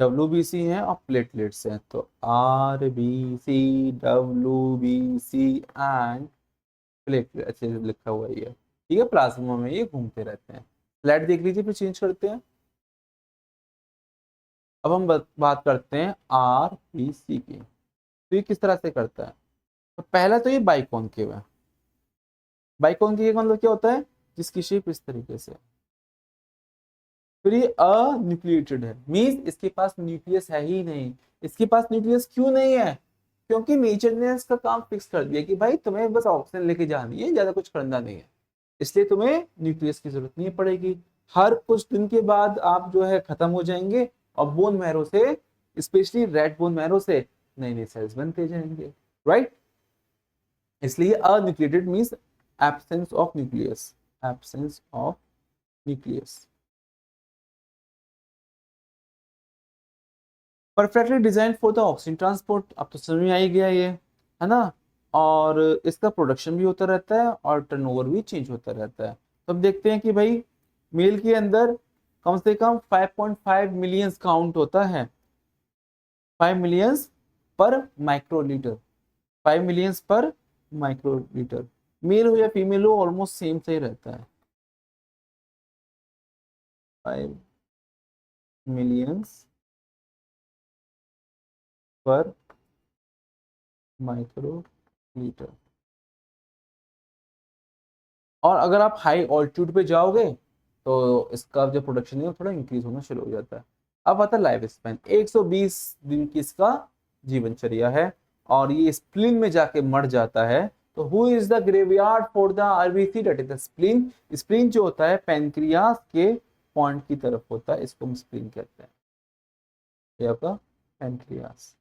डब्ल्यूबीसी हैं और प्लेटलेट्स हैं। तो आरबीसी, डब्ल्यूबीसी एंड प्लेटलेट अच्छे से लिखा हुआ ही है। ठीक है, प्लाज्मा में ये घूमते रहते हैं। स्लाइड देख लीजिए, फिर चेंज करते हैं। अब हम बात करते हैं आरबीसी की। तो ये किस तरह से करता है। तो पहला तो ये बाइकॉन्केव है। बाइकॉन्केव का मतलब क्या होता है, जिसकी शेप इस तरीके से। फिर ये अन्यूक्लिएटेड है, मीन्स इसके पास न्यूक्लियस है ही नहीं। इसके पास न्यूक्लियस क्यों नहीं है, क्योंकि नेचर ने इसका काम फिक्स कर दिया कि भाई तुम्हें बस ऑक्सीजन लेके जानी है, ज्यादा कुछ करना नहीं है, इसलिए तुम्हें न्यूक्लियस की जरूरत नहीं पड़ेगी। हर कुछ दिन के बाद आप जो है खत्म हो जाएंगे और बोन मैरो से, स्पेशली रेड बोन मैरो से नए नए सेल्स बनते जाएंगे, राइट। इसलिए anucleated means absence of nucleus, absence of nucleus. Perfectly design for the oxygen transport, अब तो समझ में आ ही गया ये, है ना। और इसका प्रोडक्शन भी होता रहता है और टर्नओवर भी चेंज होता रहता है। तो अब देखते हैं कि भाई मेल के अंदर कम से कम 5.5 मिलियंस काउंट होता है, 5 मिलियंस पर माइक्रोलीटर, 5 मिलियंस पर माइक्रोलीटर। मेल हो या फीमेल हो ऑलमोस्ट सेम से ही रहता है, 5 मिलियंस पर माइक्रोलीटर। और अगर आप हाई ऑल्टीट्यूड पे जाओगे तो इसका जो प्रोडक्शन है वो थोड़ा इंक्रीज होना शुरू हो जाता है। अब आता है लाइफ स्पैन, 120 दिन की इसका जीवनचर्या है और ये स्प्लीन में जाके मर जाता है। तो who is the graveyard for the RBC, that is the spleen. Spleen जो होता है पैनक्रियास के पॉइंट की तरफ होता है, इसको हम स्प्लीन कहते हैं, ये आपका पैनक्रियास।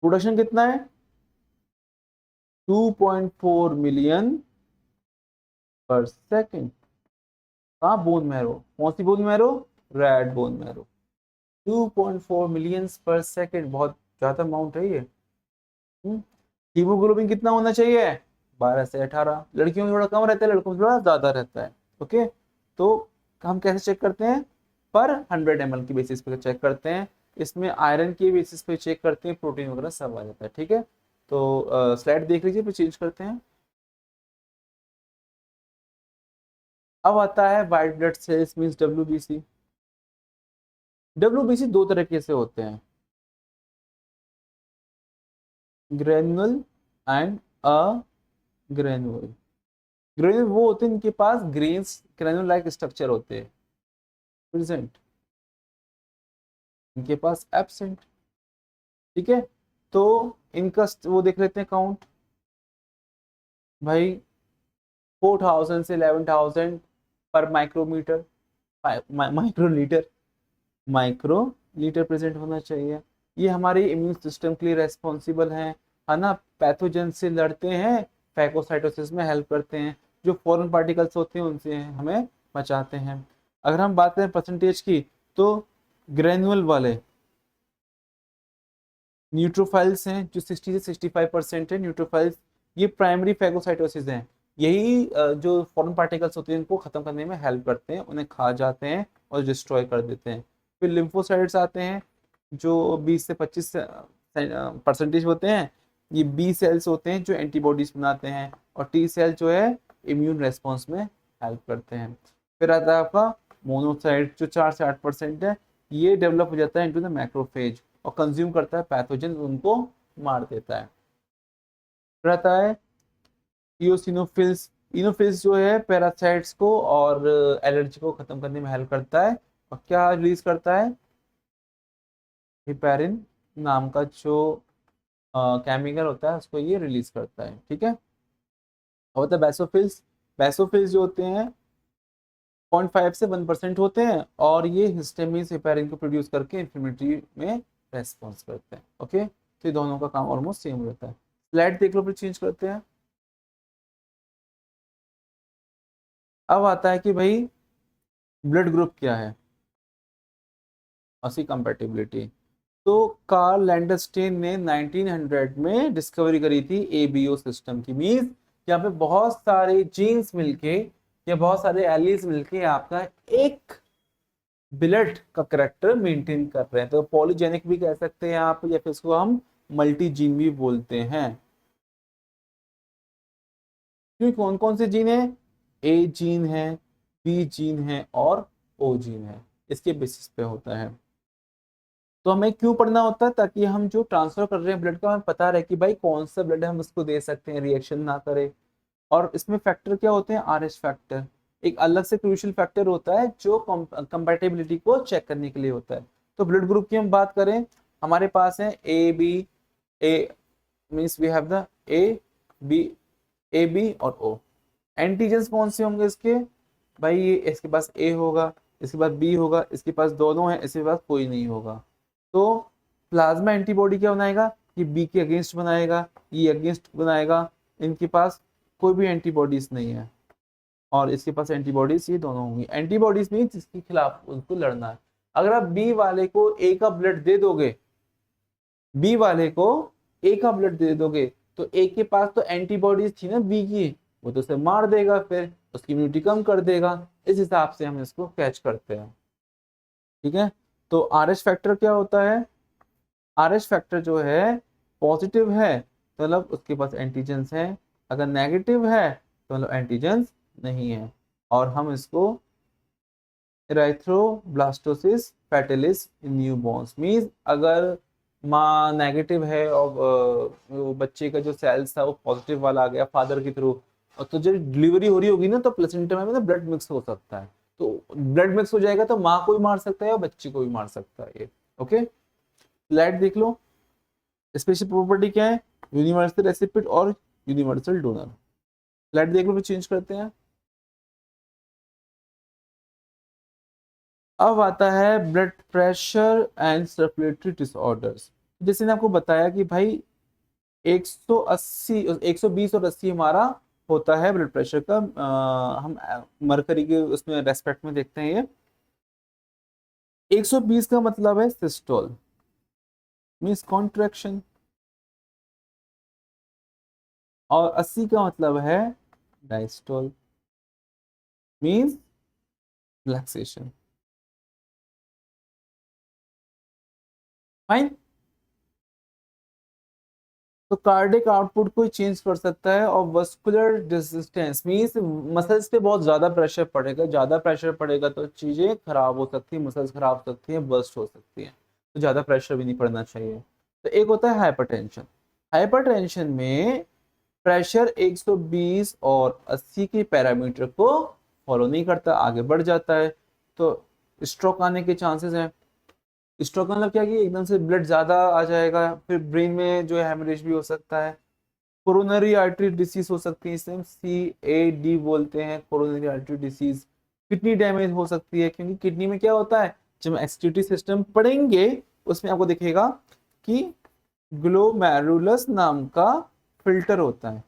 प्रोडक्शन कितना है, 2.4 मिलियन पर सेकेंड। कहाँ, बोन मैरो, कौन सी bone marrow, red bone marrow. 2.4 millions per second, बहुत ज्यादा अमाउंट है ये। हीमोग्लोबिन कितना होना चाहिए, 12 से 18। लड़कियों में थोड़ा कम रहता है, लड़कों में थोड़ा ज्यादा रहता है। ओके, तो हम कैसे चेक करते हैं, पर 100 ml की बेसिस पे चेक करते हैं। इसमें आयरन की बेसिस पे चेक करते हैं, प्रोटीन वगैरह सब आ जाता है। ठीक है, तो स्लाइड देख लीजिए, फिर चेंज करते हैं। अब आता है white blood cells means WBC. WBC दो तरीके से होते हैं, ग्रेनुअल एंड अग्रेनुअल। ग्रेनुअल वो होते हैं इनके पास ग्रेन्स ग्रेनुअल लाइक स्ट्रक्चर होते हैं, प्रेजेंट, इनके पास एब्सेंट। ठीक है, तो इनका वो देख लेते हैं काउंट। भाई 4,000 से 11,000 पर माइक्रोमीटर, माइक्रोलीटर, माइक्रोलीटर प्रेजेंट होना चाहिए। ये हमारे इम्यून सिस्टम के लिए रेस्पॉन्सिबल है ना, पैथोजन से लड़ते हैं, फैगोसाइटोसिस में हेल्प करते हैं, जो फॉरेन पार्टिकल्स होते हैं उनसे हमें बचाते हैं। अगर हम बात करें परसेंटेज की, तो ग्रेनुअल वाले न्यूट्रोफाइल्स हैं जो 60 से 65% है, न्यूट्रोफाइल्स ये प्राइमरी फैगोसाइटोसिस हैं। यही जो फॉरेन पार्टिकल्स होते हैं इनको खत्म करने में हेल्प करते हैं, उन्हें खा जाते हैं और डिस्ट्रॉय कर देते हैं। फिर लिम्फोसाइट्स आते हैं जो 20 से 25 परसेंटेज होते हैं। ये बी सेल्स होते हैं जो एंटीबॉडीज बनाते हैं, और टी सेल जो है इम्यून रेस्पॉन्स में हेल्प करते हैं। फिर आता है आपका मोनोसाइट जो 4 से 8% है, ये डेवलप हो जाता है इनटू द मैक्रोफेज और कंज्यूम करता है पैथोजन, उनको मार देता है। रहता है इओसिनोफिल्स। इनोफिल्स जो है पैरासाइट्स को और एलर्जी को खत्म करने में हेल्प करता है, और क्या रिलीज करता है, हिपेरिन नाम का जो केमिकल होता है उसको ये रिलीज करता है। ठीक है, और होता है बेसोफिल्स। बेसोफिल्स जो होते हैं 0.5 से 1% होते हैं, और ये हिस्टामिन हिपेरिन को प्रोड्यूस करके इन्फ्लेमेटरी में रेस्पॉन्स करते हैं। ओके, तो ये दोनों का काम ऑलमोस्ट सेम रहता है। स्लाइड देख लो, फिर चेंज करते हैं। अब आता है कि भाई ब्लड ग्रुप क्या है, उसकी कंपेटिबिलिटी। तो कार्ल लैंडरस्टेन ने 1900 में डिस्कवरी करी थी एबीओ सिस्टम की। मींस यहाँ पे बहुत सारे जीन्स मिलके या बहुत सारे एलील्स मिलके आपका एक ब्लड का करेक्टर मेंटेन कर रहे हैं। तो पॉलीजेनिक भी कह सकते हैं आप, या फिर इसको हम मल्टी जीन भी बोलते हैं। क्योंकि कौन कौन से जीन है, ए जीन है, बी जीन है और ओ जीन है, इसके बेसिस पे होता है। तो हमें क्यों पढ़ना होता है, ताकि हम जो ट्रांसफर कर रहे हैं ब्लड का हमें पता रहे कि भाई कौन सा ब्लड हम उसको दे सकते हैं, रिएक्शन ना करे। और इसमें फैक्टर क्या होते हैं, आरएच फैक्टर एक अलग से क्रूशियल फैक्टर होता है जो कंपैटिबिलिटी को चेक करने के लिए होता है। तो ब्लड ग्रुप की हम बात करें, हमारे पास है A B, A means we have the B A B और ओ। एंटीजेंस कौन से होंगे इसके, भाई ये इसके पास ए होगा, इसके पास बी होगा, इसके पास दोनों है, इसके पास कोई नहीं होगा। तो प्लाज्मा एंटीबॉडी क्या बनाएगा, ये बी के अगेंस्ट बनाएगा, ये अगेंस्ट बनाएगा, इनके पास कोई भी एंटीबॉडीज नहीं है, और इसके पास एंटीबॉडीज ये दोनों होंगी। एंटीबॉडीज मीन जिसके खिलाफ उनको लड़ना है। अगर आप बी वाले को ए का ब्लड दे दोगे, बी वाले को ए का ब्लड दे दोगे, तो ए के पास तो एंटीबॉडीज थी ना बी की, वो तो उसे मार देगा, फिर उसकी इम्यूनिटी कम कर देगा। इस हिसाब से हम इसको कैच करते हैं। ठीक है, तो आर एच फैक्टर क्या होता है, आर एच फैक्टर जो है पॉजिटिव है तो मतलब उसके पास एंटीजेंस है, अगर नेगेटिव है तो मतलब एंटीजेंस नहीं है। और हम इसको इराइथ्रोब्लास्टोसिस फैटिलिस इन न्यूबॉर्न्स मींस, अगर माँ नेगेटिव है और वो बच्चे का जो सेल्स था वो पॉजिटिव वाला आ गया फादर के थ्रू, और तो जब डिलीवरी हो रही होगी ना तो प्लेसेंटा में ना ब्लड मिक्स हो सकता है। तो ब्लड मिक्स हो जाएगा तो माँ को भी मार सकता है और बच्चे को भी मार सकता है ये। ओके, स्लाइड देख लो। स्पेशल प्रॉपर्टी क्या है, यूनिवर्सल रेसिपिएंट और यूनिवर्सल डोनर। स्लाइड देख लो, फिर चेंज करते हैं। अब आता है blood pressure and circulatory disorders. जैसे मैंने आपको बताया कि भाई 180 120 और 80 हमारा होता है ब्लड प्रेशर का। हम मरकरी के उसमें रेस्पेक्ट में देखते हैं ये। 120 का मतलब है सिस्टोल मीन्स कॉन्ट्रैक्शन, और 80 का मतलब है डायस्टोल मीन्स रिलैक्सेशन। फाइन। तो कार्डिक आउटपुट को चेंज कर सकता है, और वस्कुलर रेजिस्टेंस मींस मसल्स पे बहुत ज्यादा प्रेशर पड़ेगा, ज्यादा प्रेशर पड़ेगा तो चीजें खराब हो सकती है, मसल्स खराब हो सकती है, बर्स्ट हो सकती है। तो ज्यादा प्रेशर भी नहीं पड़ना चाहिए। तो एक होता है हाइपरटेंशन। हाइपरटेंशन में प्रेशर 120 और 80 के पैरामीटर को फॉलो नहीं करता, आगे बढ़ जाता है, तो स्ट्रोक आने के चांसेस हैं। स्ट्रोक मतलब क्या कि एकदम से ब्लड ज्यादा आ जाएगा, फिर ब्रेन में जो है हेमरेज भी हो सकता है। कोरोनरी आर्टरी डिसीज हो सकती है, इसे CAD बोलते हैं, coronary artery disease. Kidney damage हो सकती है, क्योंकि किडनी में क्या होता है, जब एक्सक्रीटरी सिस्टम पढ़ेंगे उसमें आपको दिखेगा कि ग्लोमेरुलस नाम का फिल्टर होता है।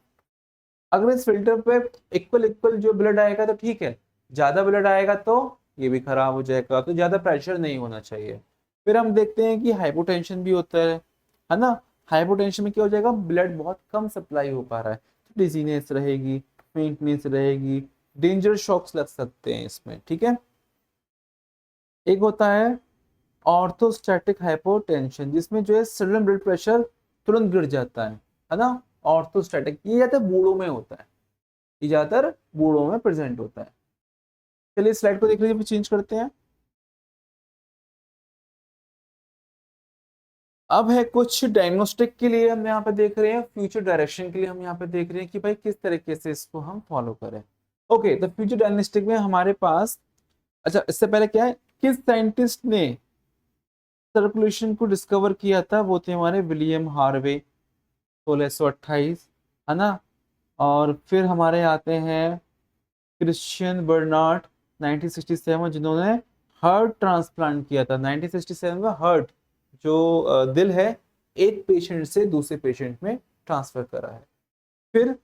अगर इस फिल्टर पे इक्वल इक्वल जो ब्लड आएगा तो ठीक है, ज्यादा ब्लड आएगा तो ये भी खराब हो जाएगा, तो ज्यादा प्रेशर नहीं होना चाहिए। फिर हम देखते हैं कि हाइपोटेंशन भी होता है ना। हाइपोटेंशन में क्या हो जाएगा, ब्लड बहुत कम सप्लाई हो पा रहा है, तो डिजीनेस रहेगी, फेंटनेस रहेगी, डेंजर शॉक्स लग सकते हैं इसमें। ठीक है, एक होता है ऑर्थोस्टैटिक हाइपोटेंशन, जिसमें जो है सडन ब्लड प्रेशर तुरंत गिर जाता है ना। ऑर्थोस्टैटिक ये ज्यादातर बूढ़ों में होता है, ये ज्यादातर बूढ़ों में प्रेजेंट होता है। चलिए स्लाइड को देख लीजिए, फिर चेंज करते हैं। अब है कुछ डायग्नोस्टिक के लिए हम यहाँ पे देख रहे हैं, फ्यूचर डायरेक्शन के लिए हम यहाँ पे देख रहे हैं कि भाई किस तरीके से इसको हम फॉलो करें। ओके, तो फ्यूचर डायग्नोस्टिक में हमारे पास, अच्छा इससे पहले क्या है, किस साइंटिस्ट ने सर्कुलेशन को डिस्कवर किया था, वो थे हमारे विलियम हार्वे 1628, है ना। और फिर हमारे आते हैं क्रिश्चियन बर्नार्ड 1967, जिन्होंने हार्ट ट्रांसप्लांट किया था 1967 में। हार्ट जो दिल है, एक पेशेंट से दूसरे पेशेंट में ट्रांसफर करा है। फिर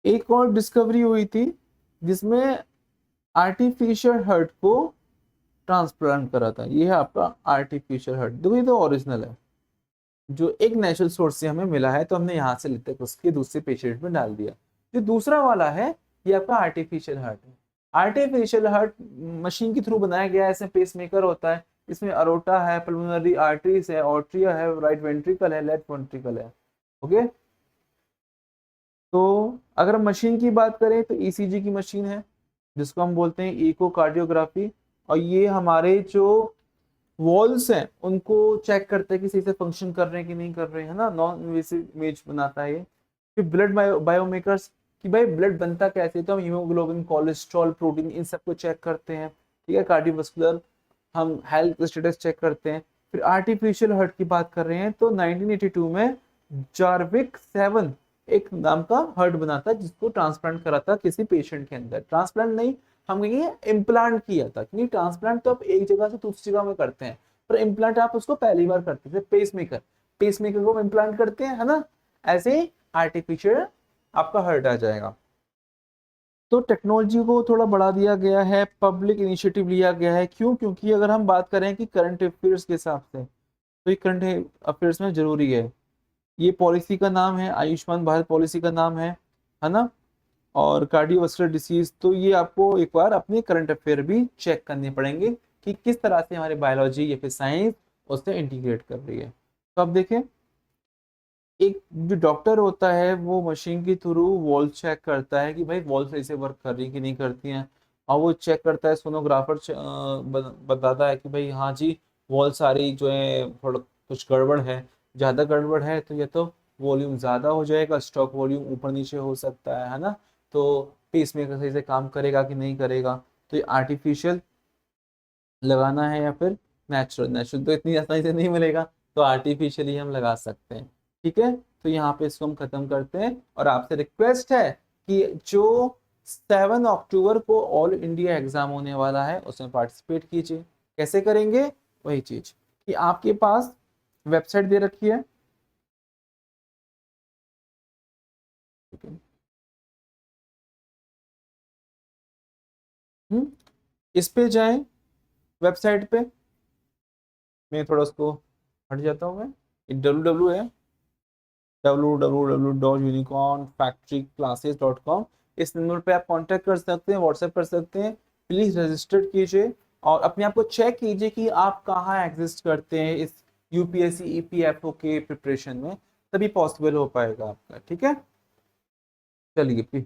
एक और डिस्कवरी हुई थी जिसमें आर्टिफिशियल हार्ट को ट्रांसप्लांट करा था। ये है आपका आर्टिफिशियल हार्ट। देखो ये तो ओरिजिनल है, जो एक नेचुरल सोर्स से हमें मिला है, तो हमने यहाँ से लेते उसके दूसरे पेशेंट में डाल दिया। जो दूसरा वाला है ये आपका आर्टिफिशियल हार्ट है। आर्टिफिशियल हार्ट मशीन के थ्रू बनाया गया है। इसमें पेस मेकर होता है, इसमें अरोटा है, पल्मोनरी आर्टरीज है, ऑर्ट्रिया है, राइट वेंट्रिकल है, लेफ्ट वेंट्रिकल है। ओके, तो अगर हम मशीन की बात करें तो ईसीजी की मशीन है, जिसको हम बोलते हैं इकोकार्डियोग्राफी। और ये हमारे जो वॉल्स हैं उनको चेक करते हैं कि सही से फंक्शन कर रहे हैं कि नहीं कर रहे हैं, ना। नॉन इन्वेसिव इमेज बनाता है ये। फिर ब्लड बायोमेकर्स, कि भाई ब्लड बनता कैसे, तो हम हीमोग्लोबिन, कोलेस्ट्रॉल, प्रोटीन, इन सबको चेक करते हैं। ठीक है, कार्डियोवास्कुलर हम हेल्थ स्टेटस चेक करते हैं। फिर आर्टिफिशियल हार्ट की बात कर रहे हैं तो 1982 में जार्विक 7 एक नाम का हार्ट बना था, जिसको ट्रांसप्लांट करा था किसी पेशेंट के अंदर। ट्रांसप्लांट नहीं, हम कहेंगे इम्प्लांट किया था, क्योंकि ट्रांसप्लांट तो आप एक जगह से दूसरी जगह में करते हैं, पर इम्प्लांट आप उसको पहली बार करते थे। पेसमेकर को इम्प्लांट करते हैं, है ना। ऐसे ही आर्टिफिशियल आपका हार्ट आ जाएगा। तो टेक्नोलॉजी को थोड़ा बढ़ा दिया गया है, पब्लिक इनिशिएटिव लिया गया है। क्यों? क्योंकि अगर हम बात करें कि करंट अफेयर्स के हिसाब से, तो ये करंट अफेयर्स में जरूरी है। ये पॉलिसी का नाम है, आयुष्मान भारत पॉलिसी का नाम है ना। और कार्डियोवास्कुलर डिसीज, तो ये आपको एक बार अपने करंट अफेयर भी चेक करने पड़ेंगे कि किस तरह से हमारे बायोलॉजी या फिर साइंस उससे इंटीग्रेट कर रही है। तो अब देखें, एक जो डॉक्टर होता है वो मशीन के थ्रू वॉल चेक करता है कि भाई वॉल सही से वर्क कर रही है कि नहीं करती हैं। और वो चेक करता है, सोनोग्राफर बताता है कि भाई हाँ जी, वॉल सारी जो है थोड़ा कुछ गड़बड़ है। ज़्यादा गड़बड़ है तो ये तो वॉल्यूम ज़्यादा हो जाएगा, स्ट्रोक वॉल्यूम ऊपर नीचे हो सकता है ना। तो पेसमेकर सही से काम करेगा कि नहीं करेगा। तो ये आर्टिफिशियल लगाना है या फिर नेचुरल, नेचुरल तो इतनी आसानी से नहीं मिलेगा, तो आर्टिफिशियली हम लगा सकते हैं। ठीक है, तो यहाँ पे इसको हम खत्म करते हैं। और आपसे रिक्वेस्ट है कि जो 7 अक्टूबर को ऑल इंडिया एग्जाम होने वाला है उसमें पार्टिसिपेट कीजिए। कैसे करेंगे? वही चीज कि आपके पास वेबसाइट दे रखी है, इस पे जाएं, वेबसाइट पे। मैं थोड़ा उसको हट जाता हूँ, मैं डब्ल्यू है www.unicornfactoryclasses.com। इस नंबर पे आप कांटेक्ट कर सकते हैं, व्हाट्सएप कर सकते हैं। प्लीज रजिस्टर कीजिए और अपने आप को चेक कीजिए कि आप कहाँ एग्जिस्ट करते हैं इस यूपीएससी ईपीएफओ के प्रिपरेशन में, तभी पॉसिबल हो पाएगा आपका। ठीक है, चलिए।